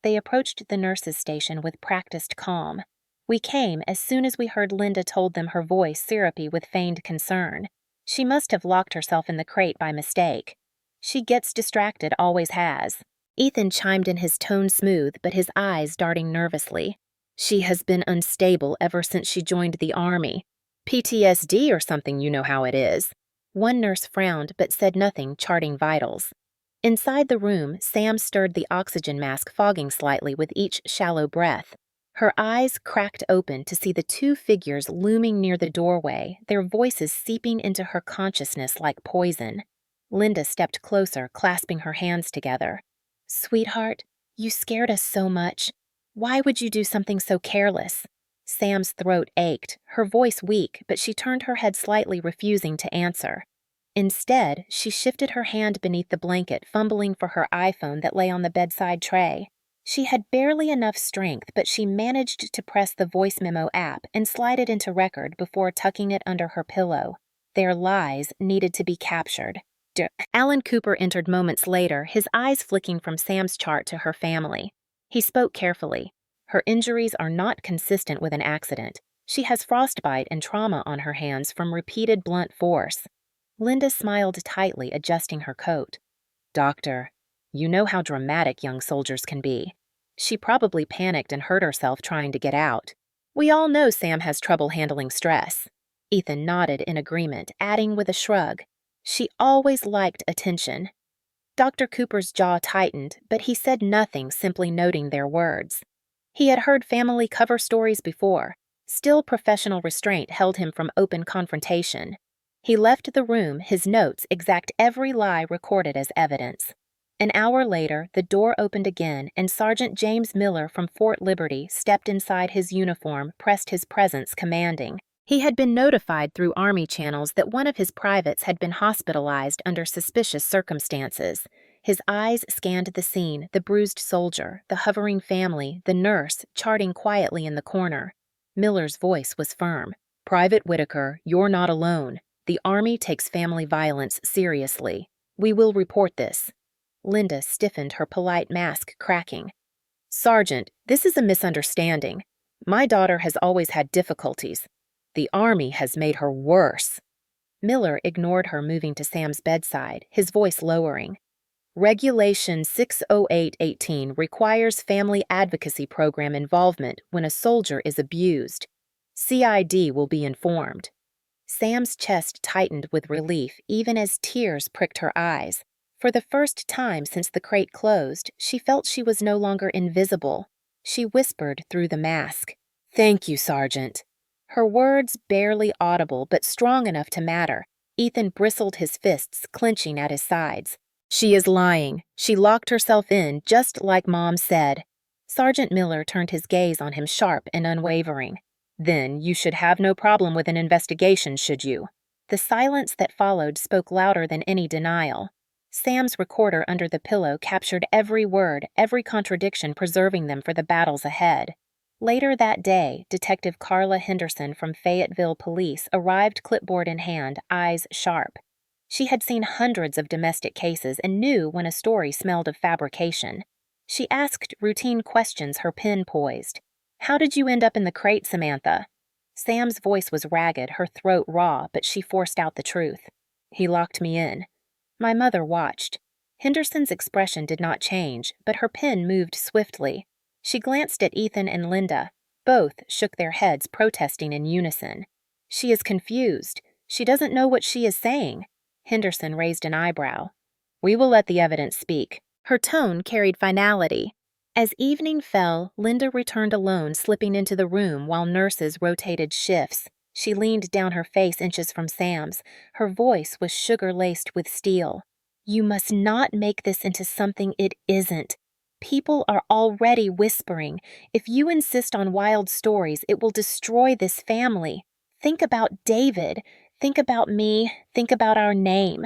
They approached the nurses' station with practiced calm. We came as soon as we heard Linda told them, her voice syrupy with feigned concern. She must have locked herself in the crate by mistake. She gets distracted, always has. Ethan chimed in, his tone smooth, but his eyes darting nervously. She has been unstable ever since she joined the Army. PTSD or something, you know how it is. One nurse frowned but said nothing, charting vitals. Inside the room, Sam stirred the oxygen mask, fogging slightly with each shallow breath. Her eyes cracked open to see the two figures looming near the doorway, their voices seeping into her consciousness like poison. Linda stepped closer, clasping her hands together. "Sweetheart, you scared us so much. Why would you do something so careless?" Sam's throat ached, her voice weak, but she turned her head slightly, refusing to answer. Instead, she shifted her hand beneath the blanket, fumbling for her iPhone that lay on the bedside tray. She had barely enough strength, but she managed to press the voice memo app and slide it into record before tucking it under her pillow. Their lies needed to be captured. Alan Cooper entered moments later, his eyes flicking from Sam's chart to her family. He spoke carefully. "Her injuries are not consistent with an accident. She has frostbite and trauma on her hands from repeated blunt force." Linda smiled tightly, adjusting her coat. "Doctor, you know how dramatic young soldiers can be. She probably panicked and hurt herself trying to get out. We all know Sam has trouble handling stress." Ethan nodded in agreement, adding with a shrug, "She always liked attention." Dr. Cooper's jaw tightened, but he said nothing, simply noting their words. He had heard family cover stories before. Still, professional restraint held him from open confrontation. He left the room, his notes exact every lie recorded as evidence. An hour later, the door opened again, and Sergeant James Miller from Fort Liberty stepped inside his uniform, pressed his presence commanding. He had been notified through Army channels that one of his privates had been hospitalized under suspicious circumstances. His eyes scanned the scene, the bruised soldier, the hovering family, the nurse charting quietly in the corner. Miller's voice was firm. "Private Whitaker, you're not alone. The Army takes family violence seriously. We will report this." Linda stiffened, her polite mask cracking. "Sergeant, this is a misunderstanding. My daughter has always had difficulties. The Army has made her worse." Miller ignored her, moving to Sam's bedside, his voice lowering. "Regulation 60818 requires family advocacy program involvement when a soldier is abused. CID will be informed. Sam's chest tightened with relief even as tears pricked her eyes. For the first time since the crate closed, she felt she was no longer invisible. She whispered through the mask, "Thank you, Sergeant." Her words barely audible but strong enough to matter. Ethan bristled his fists, clenching at his sides. "She is lying. She locked herself in, just like Mom said." Sergeant Miller turned his gaze on him sharp and unwavering. "Then you should have no problem with an investigation, should you?" The silence that followed spoke louder than any denial. Sam's recorder under the pillow captured every word, every contradiction, preserving them for the battles ahead. Later that day, Detective Carla Henderson from Fayetteville Police arrived clipboard in hand, eyes sharp. She had seen hundreds of domestic cases and knew when a story smelled of fabrication. She asked routine questions, her pen poised. "How did you end up in the crate, Samantha?" Sam's voice was ragged, her throat raw, but she forced out the truth. "He locked me in." My mother watched. Henderson's expression did not change, but her pen moved swiftly. She glanced at Ethan and Linda. Both shook their heads, protesting in unison. "She is confused. She doesn't know what she is saying." Henderson raised an eyebrow. "We will let the evidence speak." Her tone carried finality. As evening fell, Linda returned alone, slipping into the room while nurses rotated shifts. She leaned down, her face inches from Sam's. Her voice was sugar-laced with steel. "You must not make this into something it isn't. People are already whispering. If you insist on wild stories, it will destroy this family. Think about David. Think about me. Think about our name."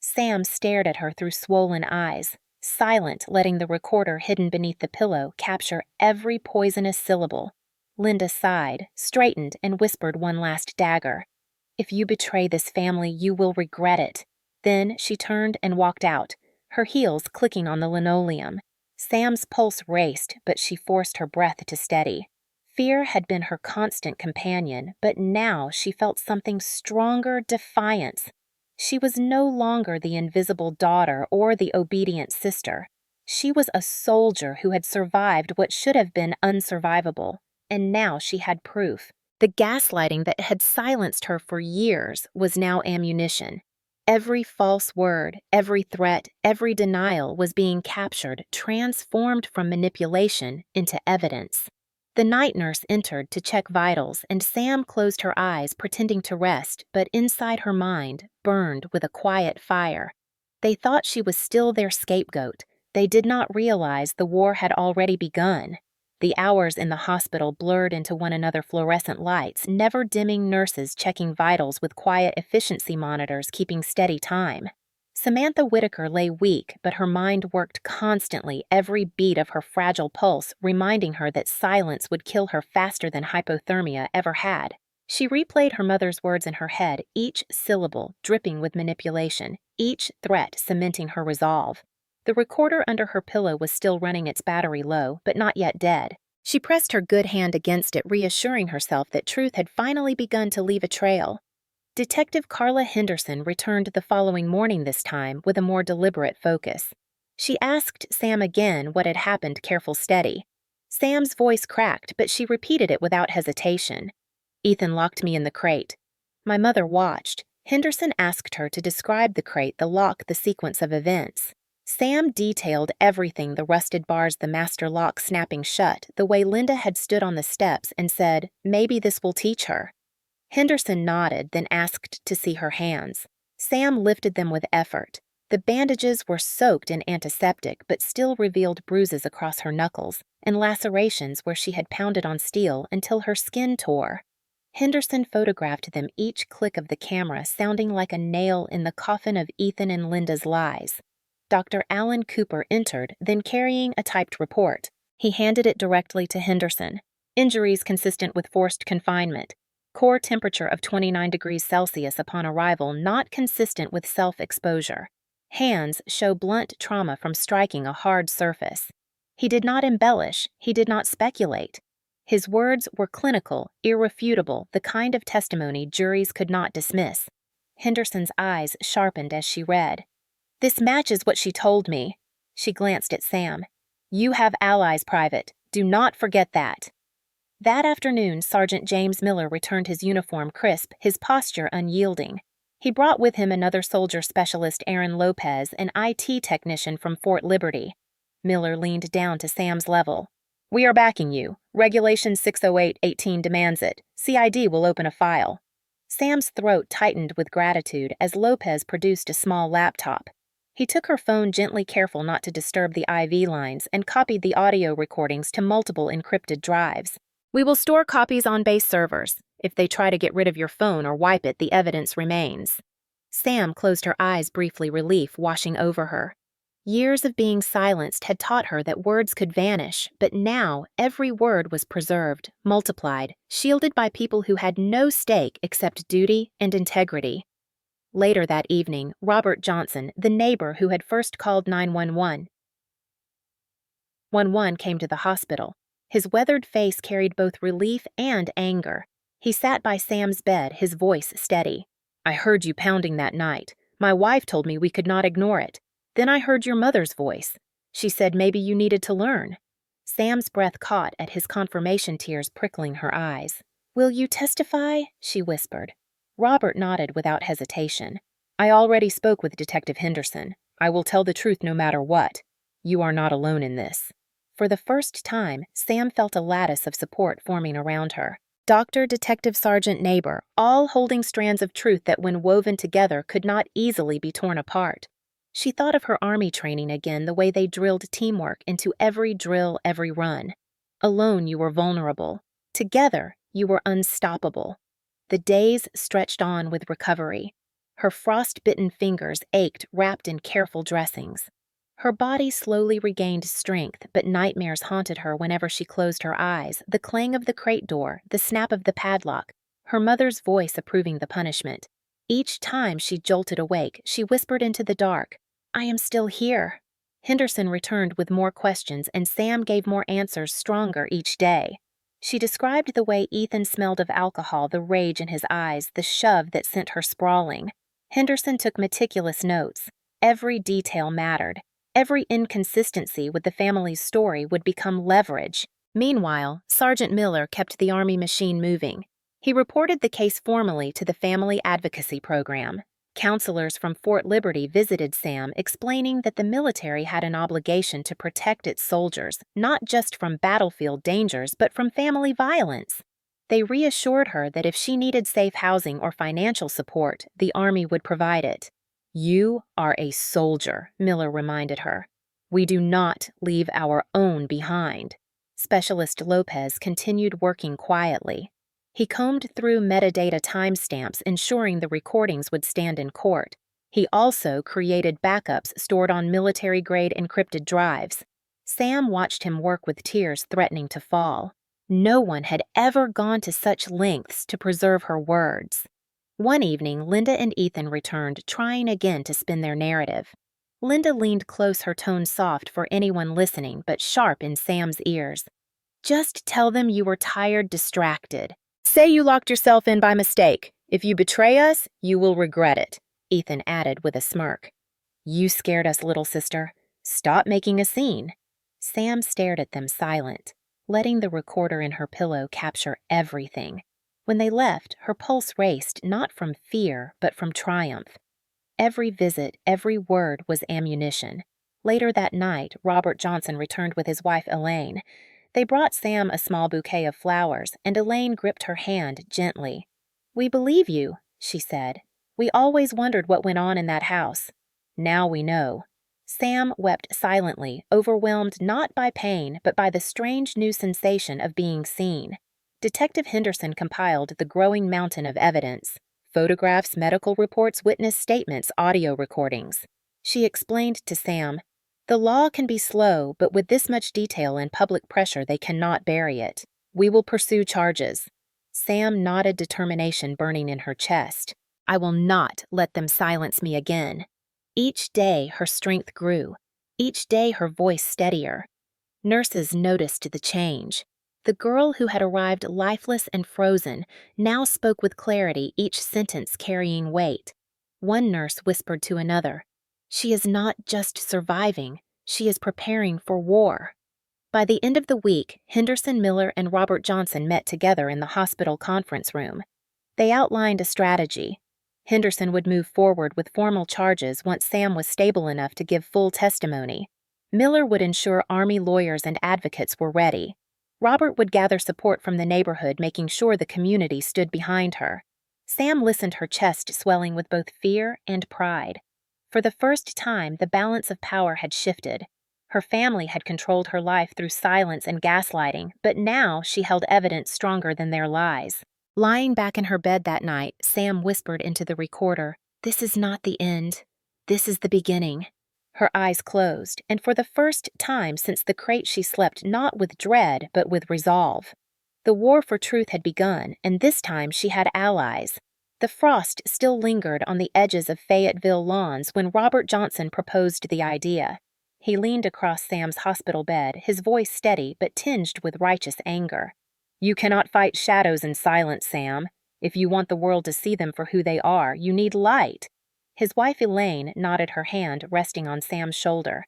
Sam stared at her through swollen eyes, silent, letting the recorder hidden beneath the pillow capture every poisonous syllable. Linda sighed, straightened, and whispered one last dagger. "If you betray this family, you will regret it." Then she turned and walked out, her heels clicking on the linoleum. Sam's pulse raced, but she forced her breath to steady. Fear had been her constant companion, but now she felt something stronger, defiance. She was no longer the invisible daughter or the obedient sister. She was a soldier who had survived what should have been unsurvivable, and now she had proof. The gaslighting that had silenced her for years was now ammunition. Every false word, every threat, every denial was being captured, transformed from manipulation into evidence. The night nurse entered to check vitals, and Sam closed her eyes, pretending to rest, but inside her mind burned with a quiet fire. They thought she was still their scapegoat. They did not realize the war had already begun. The hours in the hospital blurred into one another, fluorescent lights, never dimming, nurses checking vitals with quiet efficiency monitors keeping steady time. Samantha Whitaker lay weak, but her mind worked constantly, every beat of her fragile pulse reminding her that silence would kill her faster than hypothermia ever had. She replayed her mother's words in her head, each syllable dripping with manipulation, each threat cementing her resolve. The recorder under her pillow was still running its battery low, but not yet dead. She pressed her good hand against it, reassuring herself that truth had finally begun to leave a trail. Detective Carla Henderson returned the following morning, this time with a more deliberate focus. She asked Sam again what had happened, careful, steady. Sam's voice cracked, but she repeated it without hesitation. "Ethan locked me in the crate." My mother watched. Henderson asked her to describe the crate, the lock, the sequence of events. Sam detailed everything, the rusted bars, the master lock snapping shut, the way Linda had stood on the steps and said, "Maybe this will teach her." Henderson nodded, then asked to see her hands. Sam lifted them with effort. The bandages were soaked in antiseptic, but still revealed bruises across her knuckles and lacerations where she had pounded on steel until her skin tore. Henderson photographed them, each click of the camera sounding like a nail in the coffin of Ethan and Linda's lies. Dr. Alan Cooper entered, then carrying a typed report. He handed it directly to Henderson. "Injuries consistent with forced confinement. Core temperature of 29 degrees Celsius upon arrival, not consistent with self-exposure. Hands show blunt trauma from striking a hard surface." He did not embellish, he did not speculate. His words were clinical, irrefutable, the kind of testimony juries could not dismiss. Henderson's eyes sharpened as she read. "This matches what she told me." She glanced at Sam. "You have allies, Private. Do not forget that." That afternoon, Sergeant James Miller returned his uniform crisp, his posture unyielding. He brought with him another soldier specialist, Aaron Lopez, an IT technician from Fort Liberty. Miller leaned down to Sam's level. "We are backing you. Regulation 608-18 demands it. CID will open a file." Sam's throat tightened with gratitude as Lopez produced a small laptop. He took her phone, gently careful not to disturb the IV lines, and copied the audio recordings to multiple encrypted drives. "We will store copies on base servers. If they try to get rid of your phone or wipe it, the evidence remains." Sam closed her eyes briefly, relief washing over her. Years of being silenced had taught her that words could vanish, but now every word was preserved, multiplied, shielded by people who had no stake except duty and integrity. Later that evening, Robert Johnson, the neighbor who had first called 911, came to the hospital. His weathered face carried both relief and anger. He sat by Sam's bed, his voice steady. "I heard you pounding that night. My wife told me we could not ignore it. Then I heard your mother's voice. She said maybe you needed to learn." Sam's breath caught at his confirmation tears prickling her eyes. "Will you testify?" she whispered. Robert nodded without hesitation. "I already spoke with Detective Henderson. I will tell the truth no matter what. You are not alone in this." For the first time, Sam felt a lattice of support forming around her. Doctor, detective, sergeant, neighbor, all holding strands of truth that when woven together could not easily be torn apart. She thought of her army training again, the way they drilled teamwork into every drill, every run. Alone you were vulnerable. Together you were unstoppable. The days stretched on with recovery. Her frost-bitten fingers ached, wrapped in careful dressings. Her body slowly regained strength, but nightmares haunted her whenever she closed her eyes, the clang of the crate door, the snap of the padlock, her mother's voice approving the punishment. Each time she jolted awake, she whispered into the dark, "I am still here." Henderson returned with more questions, and Sam gave more answers, stronger each day. She described the way Ethan smelled of alcohol, the rage in his eyes, the shove that sent her sprawling. Henderson took meticulous notes. Every detail mattered. Every inconsistency with the family's story would become leverage. Meanwhile, Sergeant Miller kept the Army machine moving. He reported the case formally to the Family Advocacy Program. Counselors from Fort Liberty visited Sam, explaining that the military had an obligation to protect its soldiers, not just from battlefield dangers, but from family violence. They reassured her that if she needed safe housing or financial support, the Army would provide it. "You are a soldier," Miller reminded her. "We do not leave our own behind." Specialist Lopez continued working quietly. He combed through metadata timestamps, ensuring the recordings would stand in court. He also created backups stored on military-grade encrypted drives. Sam watched him work with tears threatening to fall. No one had ever gone to such lengths to preserve her words. One evening, Linda and Ethan returned, trying again to spin their narrative. Linda leaned close, her tone soft for anyone listening, but sharp in Sam's ears. "Just tell them you were tired, distracted. Say you locked yourself in by mistake. If you betray us, you will regret it," Ethan added with a smirk. "You scared us, little sister. Stop making a scene." Sam stared at them silent, letting the recorder in her pillow capture everything. When they left, her pulse raced, not from fear, but from triumph. Every visit, every word was ammunition. Later that night, Robert Johnson returned with his wife Elaine. They brought Sam a small bouquet of flowers, and Elaine gripped her hand gently. "We believe you," she said. "We always wondered what went on in that house. Now we know." Sam wept silently, overwhelmed not by pain, but by the strange new sensation of being seen. Detective Henderson compiled the growing mountain of evidence: photographs, medical reports, witness statements, audio recordings. She explained to Sam, "The law can be slow, but with this much detail and public pressure, they cannot bury it. We will pursue charges." Sam nodded, determination burning in her chest. "I will not let them silence me again." Each day her strength grew. Each day her voice steadier. Nurses noticed the change. The girl who had arrived lifeless and frozen now spoke with clarity, each sentence carrying weight. One nurse whispered to another, "She is not just surviving, she is preparing for war." By the end of the week, Henderson Miller and Robert Johnson met together in the hospital conference room. They outlined a strategy. Henderson would move forward with formal charges once Sam was stable enough to give full testimony. Miller would ensure Army lawyers and advocates were ready. Robert would gather support from the neighborhood, making sure the community stood behind her. Sam listened, her chest swelling with both fear and pride. For the first time, the balance of power had shifted. Her family had controlled her life through silence and gaslighting, but now she held evidence stronger than their lies. Lying back in her bed that night, Sam whispered into the recorder, "This is not the end. This is the beginning." Her eyes closed, and for the first time since the crate she slept not with dread but with resolve. The war for truth had begun, and this time she had allies. The frost still lingered on the edges of Fayetteville lawns when Robert Johnson proposed the idea. He leaned across Sam's hospital bed, his voice steady but tinged with righteous anger. "You cannot fight shadows in silence, Sam. If you want the world to see them for who they are, you need light." His wife Elaine nodded, her hand resting on Sam's shoulder.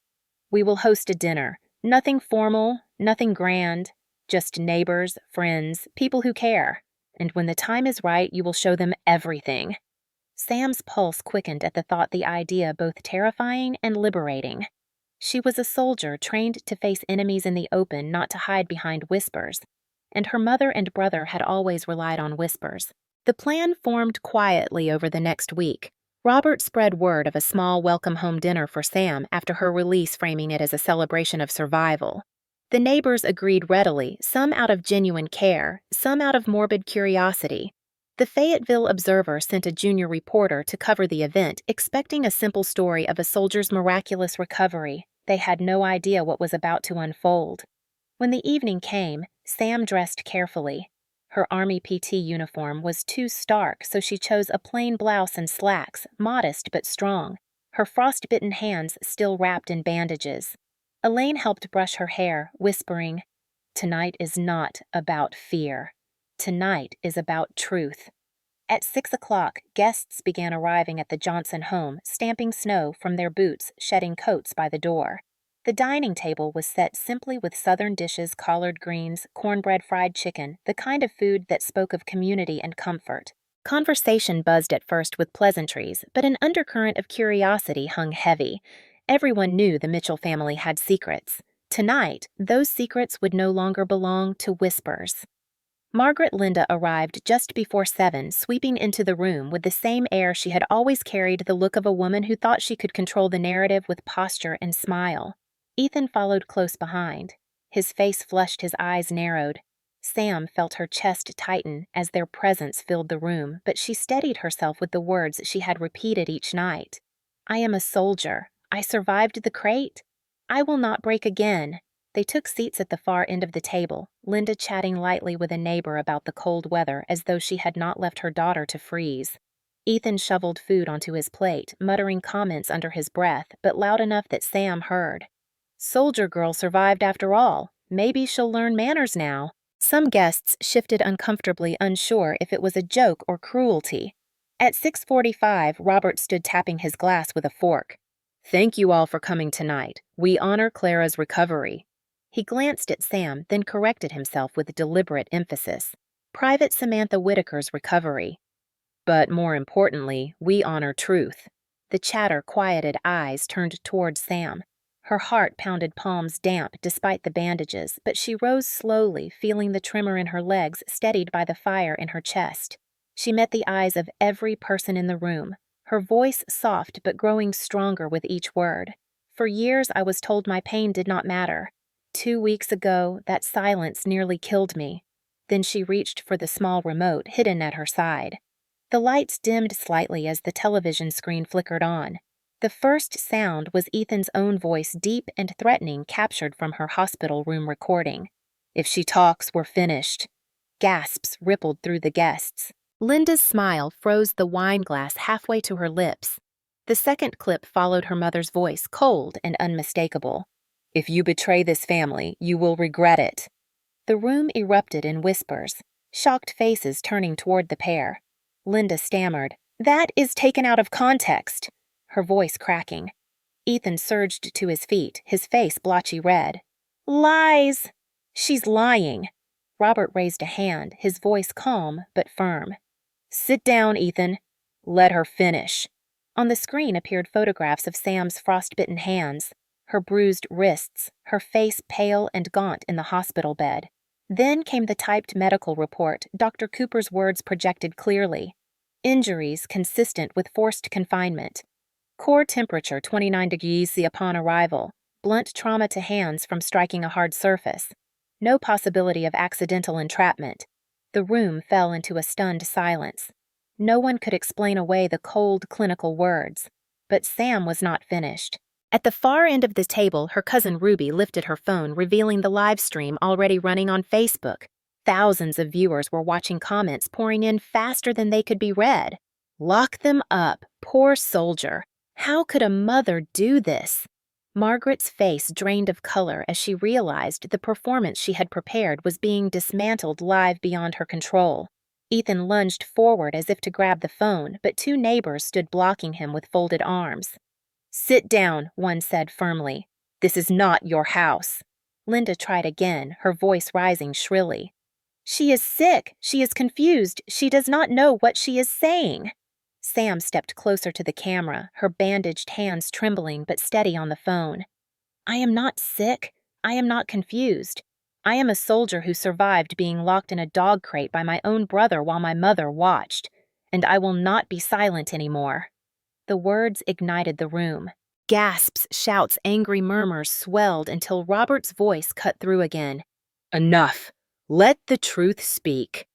"We will host a dinner. Nothing formal, nothing grand. Just neighbors, friends, people who care. And when the time is right, you will show them everything." Sam's pulse quickened at the thought, the idea both terrifying and liberating. She was a soldier trained to face enemies in the open, not to hide behind whispers. And her mother and brother had always relied on whispers. The plan formed quietly over the next week. Robert spread word of a small welcome home dinner for Sam after her release, framing it as a celebration of survival. The neighbors agreed readily, some out of genuine care, some out of morbid curiosity. The Fayetteville Observer sent a junior reporter to cover the event, expecting a simple story of a soldier's miraculous recovery. They had no idea what was about to unfold. When the evening came, Sam dressed carefully. Her Army PT uniform was too stark, so she chose a plain blouse and slacks, modest but strong, her frostbitten hands still wrapped in bandages. Elaine helped brush her hair, whispering, "Tonight is not about fear. Tonight is about truth." At 6 o'clock, guests began arriving at the Johnson home, stamping snow from their boots, shedding coats by the door. The dining table was set simply with Southern dishes, collard greens, cornbread, fried chicken, the kind of food that spoke of community and comfort. Conversation buzzed at first with pleasantries, but an undercurrent of curiosity hung heavy. Everyone knew the Mitchell family had secrets. Tonight, those secrets would no longer belong to whispers. Margaret Linda arrived just before 7, sweeping into the room with the same air she had always carried, the look of a woman who thought she could control the narrative with posture and smile. Ethan followed close behind. His face flushed, his eyes narrowed. Sam felt her chest tighten as their presence filled the room, but she steadied herself with the words she had repeated each night. "I am a soldier. I survived the crate. I will not break again." They took seats at the far end of the table, Linda chatting lightly with a neighbor about the cold weather as though she had not left her daughter to freeze. Ethan shoveled food onto his plate, muttering comments under his breath, but loud enough that Sam heard. "Soldier girl survived after all. Maybe she'll learn manners now." Some guests shifted uncomfortably, unsure if it was a joke or cruelty. At 6:45, Robert stood tapping his glass with a fork. "Thank you all for coming tonight. We honor Clara's recovery." He glanced at Sam, then corrected himself with deliberate emphasis. "Private Samantha Whitaker's recovery. But more importantly, we honor truth." The chatter-quieted eyes turned toward Sam. Her heart pounded, palms damp despite the bandages, but she rose slowly, feeling the tremor in her legs steadied by the fire in her chest. She met the eyes of every person in the room, her voice soft but growing stronger with each word. "For years I was told my pain did not matter. 2 weeks ago, that silence nearly killed me." Then she reached for the small remote hidden at her side. The lights dimmed slightly as the television screen flickered on. The first sound was Ethan's own voice, deep and threatening, captured from her hospital room recording. "If she talks, we're finished." Gasps rippled through the guests. Linda's smile froze the wine glass halfway to her lips. The second clip followed her mother's voice, cold and unmistakable. "If you betray this family, you will regret it." The room erupted in whispers, shocked faces turning toward the pair. Linda stammered, "That is taken out of context," her voice cracking. Ethan surged to his feet, his face blotchy red. Lies! She's lying. Robert raised a hand, his voice calm but firm. Sit down, Ethan. Let her finish. On the screen appeared photographs of Sam's frostbitten hands, her bruised wrists, her face pale and gaunt in the hospital bed. Then came the typed medical report, Dr. Cooper's words projected clearly. Injuries consistent with forced confinement. Core temperature 29 degrees upon arrival. Blunt trauma to hands from striking a hard surface. No possibility of accidental entrapment. The room fell into a stunned silence. No one could explain away the cold, clinical words. But Sam was not finished. At the far end of the table, her cousin Ruby lifted her phone, revealing the live stream already running on Facebook. Thousands of viewers were watching, comments pouring in faster than they could be read. Lock them up, poor soldier. How could a mother do this? Margaret's face drained of color as she realized the performance she had prepared was being dismantled live beyond her control. Ethan lunged forward as if to grab the phone, but two neighbors stood blocking him with folded arms. Sit down, one said firmly. This is not your house. Linda tried again, her voice rising shrilly. She is sick. She is confused. She does not know what she is saying. Sam stepped closer to the camera, her bandaged hands trembling but steady on the phone. I am not sick. I am not confused. I am a soldier who survived being locked in a dog crate by my own brother while my mother watched, and I will not be silent anymore. The words ignited the room. Gasps, shouts, angry murmurs swelled until Robert's voice cut through again. Enough! Let the truth speak.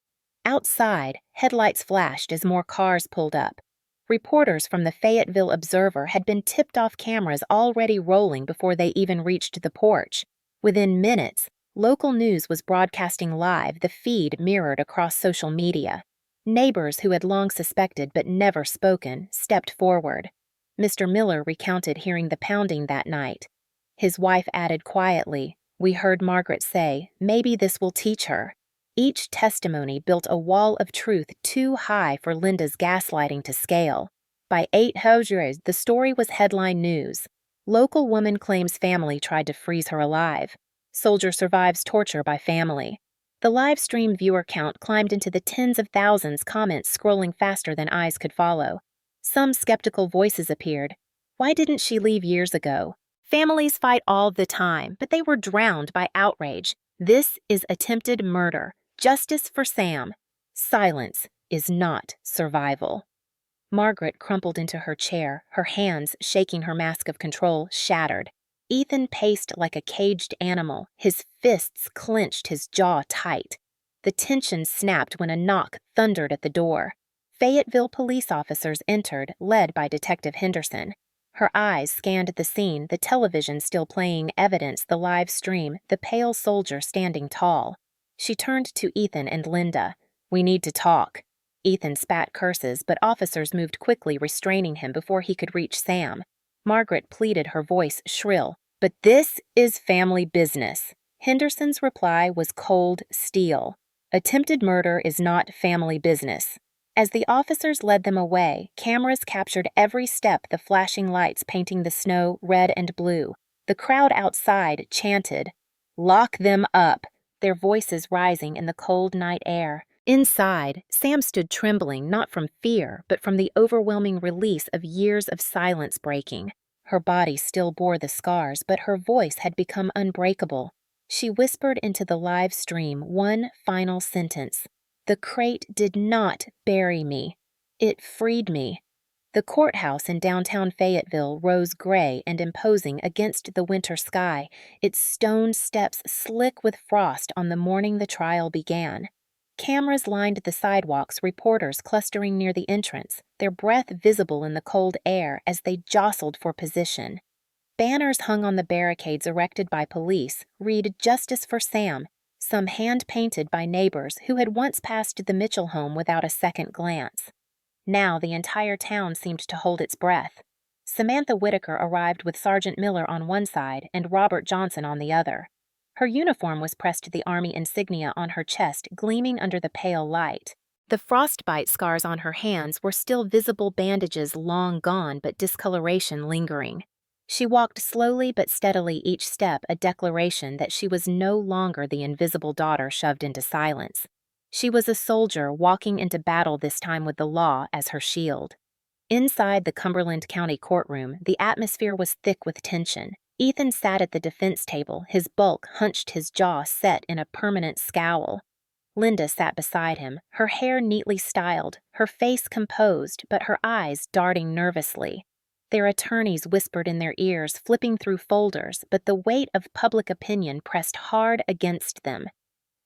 Outside, headlights flashed as more cars pulled up. Reporters from the Fayetteville Observer had been tipped off, cameras already rolling before they even reached the porch. Within minutes, local news was broadcasting live, the feed mirrored across social media. Neighbors who had long suspected but never spoken stepped forward. Mr. Miller recounted hearing the pounding that night. His wife added quietly, "We heard Margaret say, maybe this will teach her." Each testimony built a wall of truth too high for Linda's gaslighting to scale. By 8:00, the story was headline news. Local woman claims family tried to freeze her alive. Soldier survives torture by family. The live stream viewer count climbed into the tens of thousands, comments scrolling faster than eyes could follow. Some skeptical voices appeared. Why didn't she leave years ago? Families fight all the time, but they were drowned by outrage. This is attempted murder. Justice for Sam. Silence is not survival. Margaret crumpled into her chair, her hands, shaking her mask of control, shattered. Ethan paced like a caged animal, his fists clenched, his jaw tight. The tension snapped when a knock thundered at the door. Fayetteville police officers entered, led by Detective Henderson. Her eyes scanned the scene, the television still playing evidence, the live stream, the pale soldier standing tall. She turned to Ethan and Linda. We need to talk. Ethan spat curses, but officers moved quickly, restraining him before he could reach Sam. Margaret pleaded, her voice shrill. But this is family business. Henderson's reply was cold steel. Attempted murder is not family business. As the officers led them away, cameras captured every step, the flashing lights painting the snow red and blue. The crowd outside chanted, "Lock them up," their voices rising in the cold night air. Inside, Sam stood trembling, not from fear, but from the overwhelming release of years of silence breaking. Her body still bore the scars, but her voice had become unbreakable. She whispered into the live stream one final sentence. The crate did not bury me. It freed me. The courthouse in downtown Fayetteville rose gray and imposing against the winter sky, its stone steps slick with frost on the morning the trial began. Cameras lined the sidewalks, reporters clustering near the entrance, their breath visible in the cold air as they jostled for position. Banners hung on the barricades erected by police read "Justice for Sam," some hand-painted by neighbors who had once passed the Mitchell home without a second glance. Now the entire town seemed to hold its breath. Samantha Whitaker arrived with Sergeant Miller on one side and Robert Johnson on the other. Her uniform was pressed to the Army insignia on her chest, gleaming under the pale light. The frostbite scars on her hands were still visible, bandages long gone but discoloration lingering. She walked slowly but steadily, each step a declaration that she was no longer the invisible daughter shoved into silence. She was a soldier walking into battle, this time with the law as her shield. Inside the Cumberland County courtroom, the atmosphere was thick with tension. Ethan sat at the defense table, his bulk hunched, his jaw set in a permanent scowl. Linda sat beside him, her hair neatly styled, her face composed, but her eyes darting nervously. Their attorneys whispered in their ears, flipping through folders, but the weight of public opinion pressed hard against them.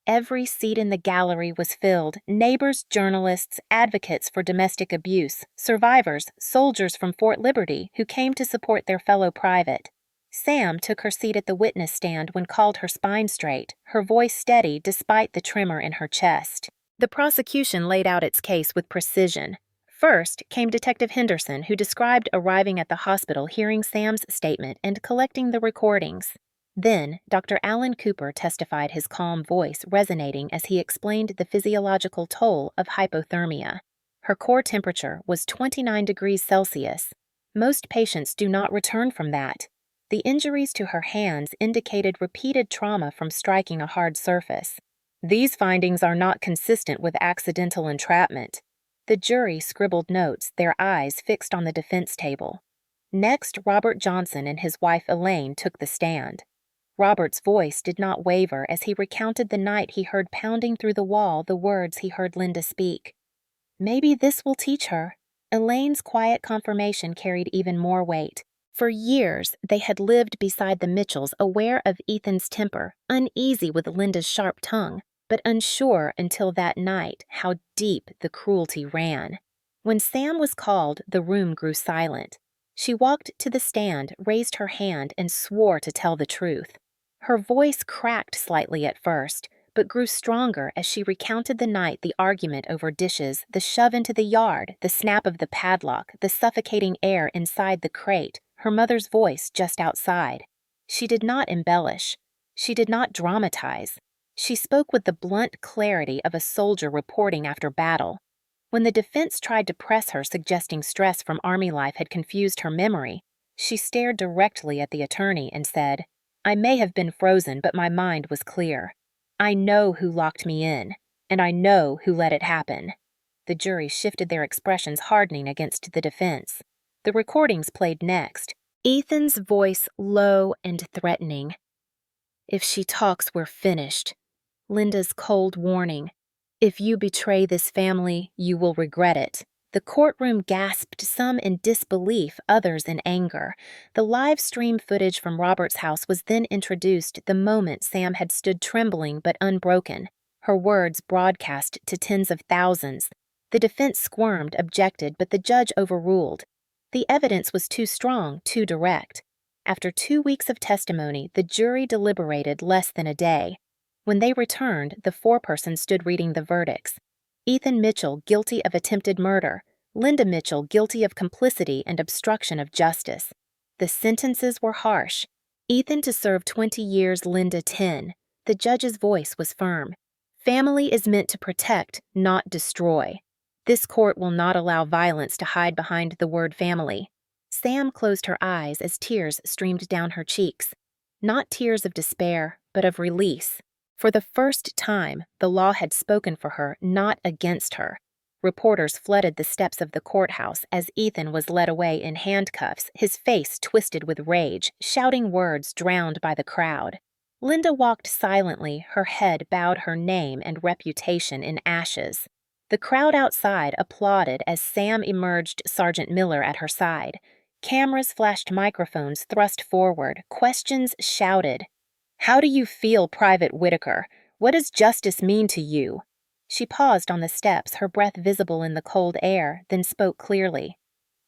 Every seat in the gallery was filled: neighbors, journalists, advocates for domestic abuse, survivors, soldiers from Fort Liberty who came to support their fellow private. Sam took her seat at the witness stand when called, her spine straight, her voice steady despite the tremor in her chest. The prosecution laid out its case with precision. First came Detective Henderson, who described arriving at the hospital, hearing Sam's statement, and collecting the recordings. Then, Dr. Alan Cooper testified, his calm voice resonating as he explained the physiological toll of hypothermia. Her core temperature was 29 degrees Celsius. Most patients do not return from that. The injuries to her hands indicated repeated trauma from striking a hard surface. These findings are not consistent with accidental entrapment. The jury scribbled notes, their eyes fixed on the defense table. Next, Robert Johnson and his wife Elaine took the stand. Robert's voice did not waver as he recounted the night he heard pounding through the wall the words he heard Linda speak. Maybe this will teach her. Elaine's quiet confirmation carried even more weight. For years, they had lived beside the Mitchells, aware of Ethan's temper, uneasy with Linda's sharp tongue, but unsure until that night how deep the cruelty ran. When Sam was called, the room grew silent. She walked to the stand, raised her hand, and swore to tell the truth. Her voice cracked slightly at first, but grew stronger as she recounted the night, the argument over dishes, the shove into the yard, the snap of the padlock, the suffocating air inside the crate, her mother's voice just outside. She did not embellish. She did not dramatize. She spoke with the blunt clarity of a soldier reporting after battle. When the defense tried to press her, suggesting stress from Army life had confused her memory, she stared directly at the attorney and said, "I may have been frozen, but my mind was clear. I know who locked me in, and I know who let it happen." The jury shifted, their expressions hardening against the defense. The recordings played next, Ethan's voice low and threatening. "If she talks, we're finished." Linda's cold warning. "If you betray this family, you will regret it." The courtroom gasped, some in disbelief, others in anger. The live stream footage from Robert's house was then introduced the moment Sam had stood trembling but unbroken, her words broadcast to tens of thousands. The defense squirmed, objected, but the judge overruled. The evidence was too strong, too direct. After 2 weeks of testimony, the jury deliberated less than a day. When they returned, the foreperson stood reading the verdicts. Ethan Mitchell, guilty of attempted murder. Linda Mitchell, guilty of complicity and obstruction of justice. The sentences were harsh. Ethan to serve 20 years, Linda 10. The judge's voice was firm. Family is meant to protect, not destroy. This court will not allow violence to hide behind the word family. Sam closed her eyes as tears streamed down her cheeks. Not tears of despair, but of release. For the first time, the law had spoken for her, not against her. Reporters flooded the steps of the courthouse as Ethan was led away in handcuffs, his face twisted with rage, shouting words drowned by the crowd. Linda walked silently, her head bowed, her name and reputation in ashes. The crowd outside applauded as Sam emerged, Sergeant Miller at her side. Cameras flashed, microphones thrust forward, questions shouted. "How do you feel, Private Whitaker? What does justice mean to you?" She paused on the steps, her breath visible in the cold air, then spoke clearly.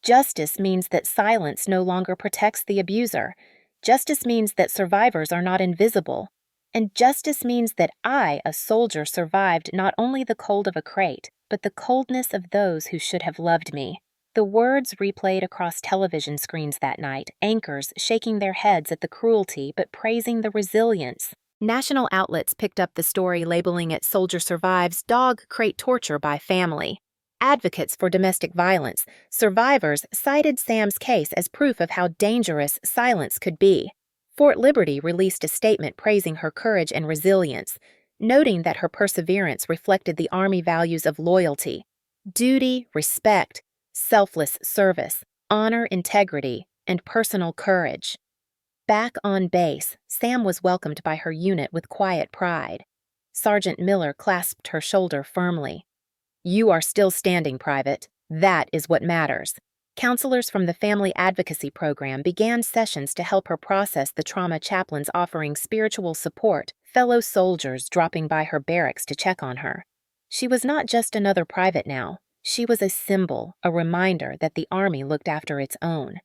"Justice means that silence no longer protects the abuser. Justice means that survivors are not invisible. And justice means that I, a soldier, survived not only the cold of a crate, but the coldness of those who should have loved me." The words replayed across television screens that night, anchors shaking their heads at the cruelty but praising the resilience. National outlets picked up the story, labeling it "Soldier Survives Dog Crate Torture by Family." advocates for domestic violence, survivors cited Sam's case as proof of how dangerous silence could be. Fort Liberty released a statement praising her courage and resilience, noting that her perseverance reflected the Army values of loyalty, duty, respect, selfless service, honor, integrity, and personal courage. Back on base, Sam was welcomed by her unit with quiet pride. Sergeant Miller clasped her shoulder firmly. "You are still standing, Private. That is what matters." Counselors from the Family Advocacy Program began sessions to help her process the trauma, chaplains offering spiritual support, fellow soldiers dropping by her barracks to check on her. She was not just another private now. She was a symbol, a reminder that the Army looked after its own.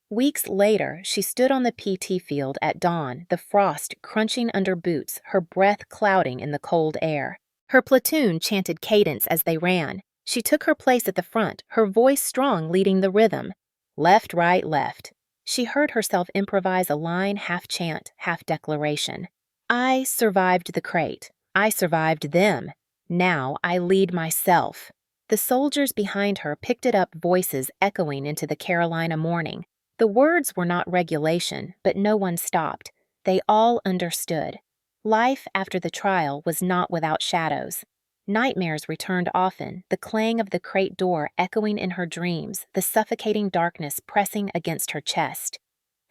Weeks later, she stood on the PT field at dawn, the frost crunching under boots, her breath clouding in the cold air. Her platoon chanted cadence as they ran. She took her place at the front, her voice strong, leading the rhythm. Left, right, left. She heard herself improvise a line, half chant, half declaration. I survived the crate. I survived them. Now I lead myself. The soldiers behind her picked it up, voices echoing into the Carolina morning. The words were not regulation, but no one stopped. They all understood. Life after the trial was not without shadows. Nightmares returned often, the clang of the crate door echoing in her dreams, the suffocating darkness pressing against her chest.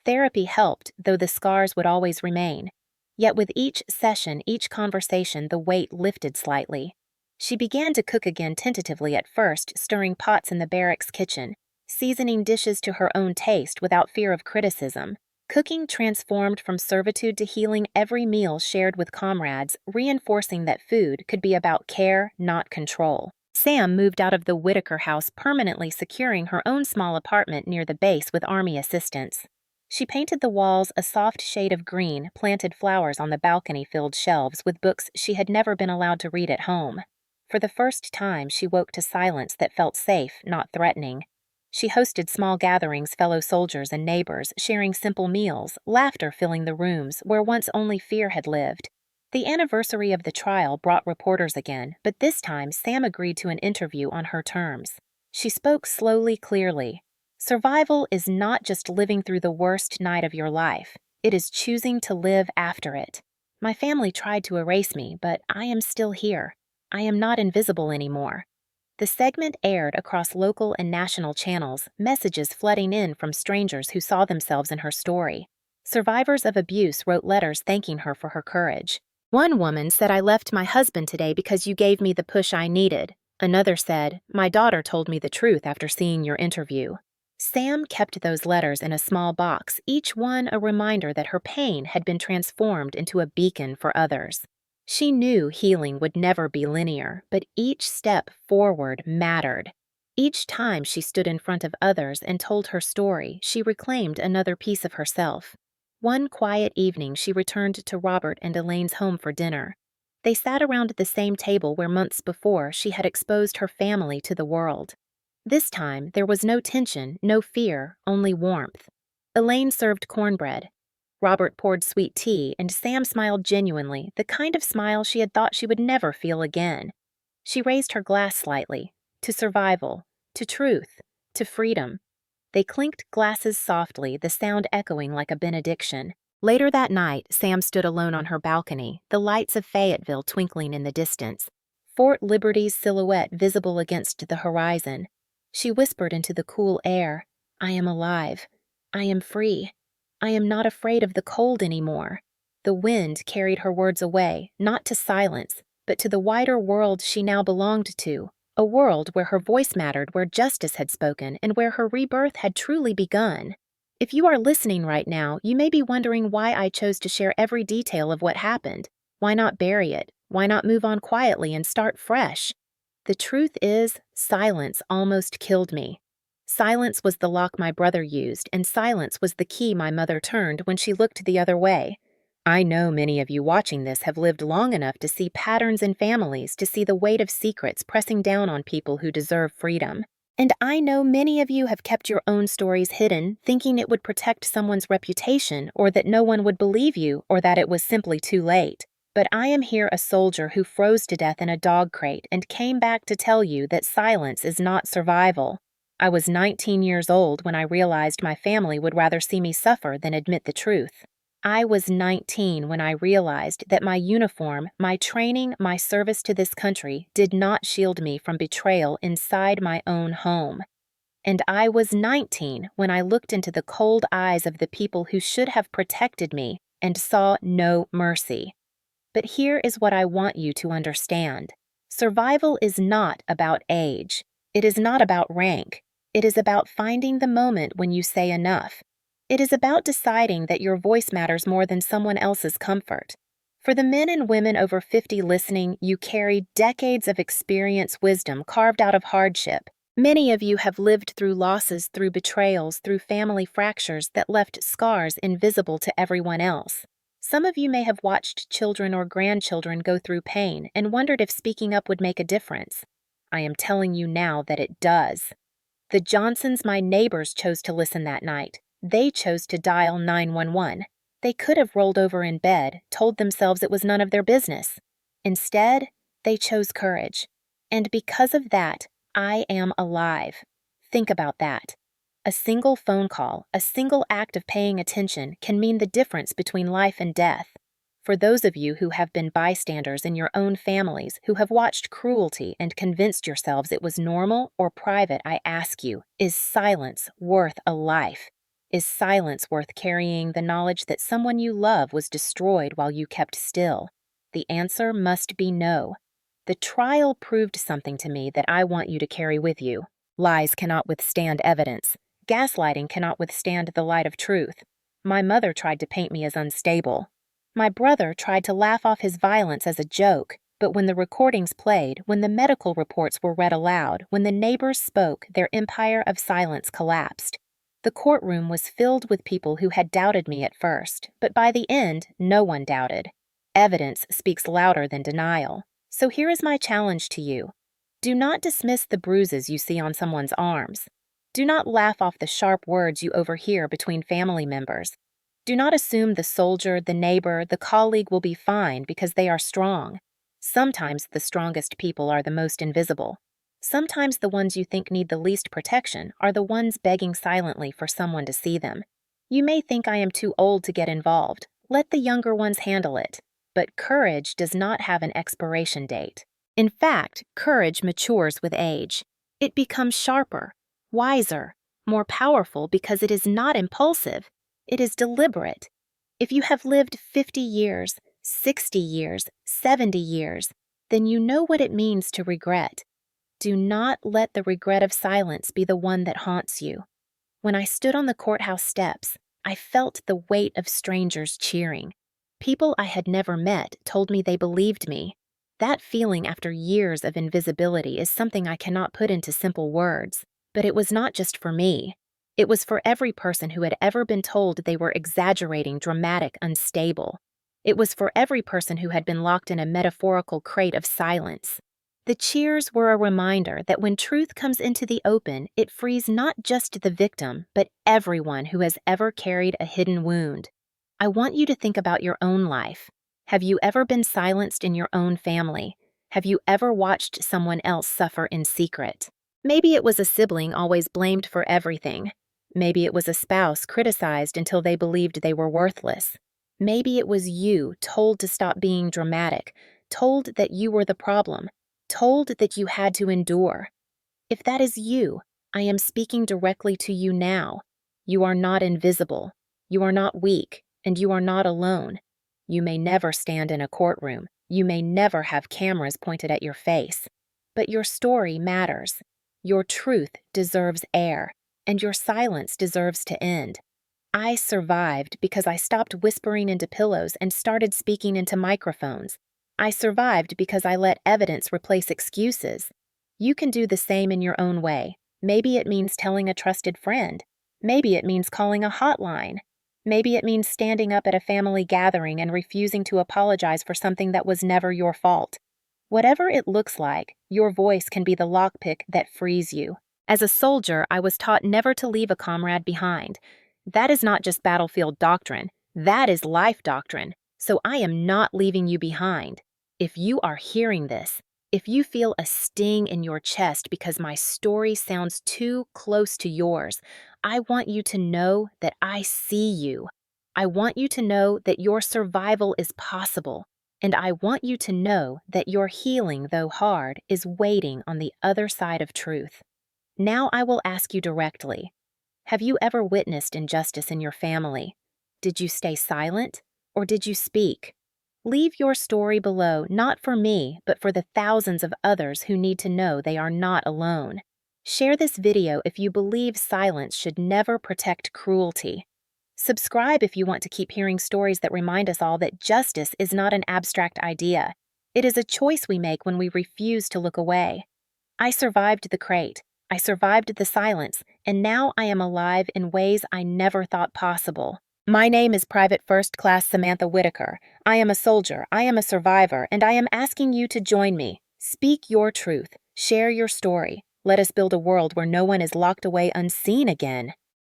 Therapy helped, though the scars would always remain. Yet with each session, each conversation, the weight lifted slightly. She began to cook again tentatively at first, stirring pots in the barracks kitchen, seasoning dishes to her own taste without fear of criticism. Cooking transformed from servitude to healing, every meal shared with comrades, reinforcing that food could be about care, not control. Sam moved out of the Whitaker house, permanently securing her own small apartment near the base with Army assistance. She painted the walls a soft shade of green, planted flowers on the balcony-filled shelves with books she had never been allowed to read at home. For the first time, she woke to silence that felt safe, not threatening. She hosted small gatherings, fellow soldiers and neighbors, sharing simple meals, laughter filling the rooms where once only fear had lived. The anniversary of the trial brought reporters again, but this time Sam agreed to an interview on her terms. She spoke slowly, clearly. Survival is not just living through the worst night of your life. It is choosing to live after it. My family tried to erase me, but I am still here. I am not invisible anymore. The segment aired across local and national channels, messages flooding in from strangers who saw themselves in her story. Survivors of abuse wrote letters thanking her for her courage. One woman said, "I left my husband today because you gave me the push I needed." Another said, "My daughter told me the truth after seeing your interview." Sam kept those letters in a small box, each one a reminder that her pain had been transformed into a beacon for others. She knew healing would never be linear, but each step forward mattered. Each time she stood in front of others and told her story, she reclaimed another piece of herself. One quiet evening, she returned to Robert and Elaine's home for dinner. They sat around the same table where months before she had exposed her family to the world. This time, there was no tension, no fear, only warmth. Elaine served cornbread. Robert poured sweet tea, and Sam smiled genuinely, the kind of smile she had thought she would never feel again. She raised her glass slightly, to survival, to truth, to freedom. They clinked glasses softly, the sound echoing like a benediction. Later that night, Sam stood alone on her balcony, the lights of Fayetteville twinkling in the distance, Fort Liberty's silhouette visible against the horizon. She whispered into the cool air, "I am alive. I am free. I am not afraid of the cold anymore." The wind carried her words away, not to silence, but to the wider world she now belonged to, a world where her voice mattered, where justice had spoken, and where her rebirth had truly begun. If you are listening right now, you may be wondering why I chose to share every detail of what happened. Why not bury it? Why not move on quietly and start fresh? The truth is, silence almost killed me. Silence was the lock my brother used, and silence was the key my mother turned when she looked the other way. I know many of you watching this have lived long enough to see patterns in families, to see the weight of secrets pressing down on people who deserve freedom. And I know many of you have kept your own stories hidden, thinking it would protect someone's reputation, or that no one would believe you, or that it was simply too late. But I am here a soldier who froze to death in a dog crate and came back to tell you that silence is not survival. I was 19 years old when I realized my family would rather see me suffer than admit the truth. I was 19 when I realized that my uniform, my training, my service to this country did not shield me from betrayal inside my own home. And I was 19 when I looked into the cold eyes of the people who should have protected me and saw no mercy. But here is what I want you to understand. Survival is not about age. It is not about rank. It is about finding the moment when you say enough. It is about deciding that your voice matters more than someone else's comfort. For the men and women over 50 listening, you carry decades of experience, wisdom carved out of hardship. Many of you have lived through losses, through betrayals, through family fractures that left scars invisible to everyone else. Some of you may have watched children or grandchildren go through pain and wondered if speaking up would make a difference. I am telling you now that it does. The Johnsons, my neighbors, chose to listen that night. They chose to dial 911. They could have rolled over in bed, told themselves it was none of their business. Instead, they chose courage. And because of that, I am alive. Think about that. A single phone call, a single act of paying attention can mean the difference between life and death. For those of you who have been bystanders in your own families, who have watched cruelty and convinced yourselves it was normal or private, I ask you, is silence worth a life? Is silence worth carrying the knowledge that someone you love was destroyed while you kept still? The answer must be no. The trial proved something to me that I want you to carry with you. Lies cannot withstand evidence. Gaslighting cannot withstand the light of truth. My mother tried to paint me as unstable. My brother tried to laugh off his violence as a joke, but when the recordings played, when the medical reports were read aloud, when the neighbors spoke, their empire of silence collapsed. The courtroom was filled with people who had doubted me at first, but by the end, no one doubted. Evidence speaks louder than denial. So here is my challenge to you. Do not dismiss the bruises you see on someone's arms. Do not laugh off the sharp words you overhear between family members. Do not assume the soldier, the neighbor, the colleague will be fine because they are strong. Sometimes the strongest people are the most invisible. Sometimes the ones you think need the least protection are the ones begging silently for someone to see them. You may think I am too old to get involved. Let the younger ones handle it. But courage does not have an expiration date. In fact, courage matures with age. It becomes sharper, wiser, more powerful because it is not impulsive. It is deliberate. If you have lived 50 years, 60 years, 70 years, then you know what it means to regret. Do not let the regret of silence be the one that haunts you. When I stood on the courthouse steps, I felt the weight of strangers cheering. People I had never met told me they believed me. That feeling after years of invisibility is something I cannot put into simple words. But it was not just for me. It was for every person who had ever been told they were exaggerating, dramatic, unstable. It was for every person who had been locked in a metaphorical crate of silence. The cheers were a reminder that when truth comes into the open, it frees not just the victim, but everyone who has ever carried a hidden wound. I want you to think about your own life. Have you ever been silenced in your own family? Have you ever watched someone else suffer in secret? Maybe it was a sibling always blamed for everything. Maybe it was a spouse criticized until they believed they were worthless. Maybe it was you told to stop being dramatic, told that you were the problem, told that you had to endure. If that is you, I am speaking directly to you now. You are not invisible. You are not weak, and you are not alone. You may never stand in a courtroom. You may never have cameras pointed at your face. But your story matters. Your truth deserves air, and your silence deserves to end. I survived because I stopped whispering into pillows and started speaking into microphones. I survived because I let evidence replace excuses. You can do the same in your own way. Maybe it means telling a trusted friend. Maybe it means calling a hotline. Maybe it means standing up at a family gathering and refusing to apologize for something that was never your fault. Whatever it looks like, your voice can be the lockpick that frees you. As a soldier, I was taught never to leave a comrade behind. That is not just battlefield doctrine. That is life doctrine. So I am not leaving you behind. If you are hearing this, if you feel a sting in your chest because my story sounds too close to yours, I want you to know that I see you. I want you to know that your survival is possible. And I want you to know that your healing, though hard, is waiting on the other side of truth. Now I will ask you directly. Have you ever witnessed injustice in your family? Did you stay silent, or did you speak? Leave your story below, not for me, but for the thousands of others who need to know they are not alone. Share this video if you believe silence should never protect cruelty. Subscribe if you want to keep hearing stories that remind us all that justice is not an abstract idea. It is a choice we make when we refuse to look away. I survived the crate. I survived the silence, and now I am alive in ways I never thought possible. My name is Private First Class Samantha Whitaker. I am a soldier, I am a survivor, and I am asking you to join me. Speak your truth. Share your story. Let us build a world where no one is locked away unseen again.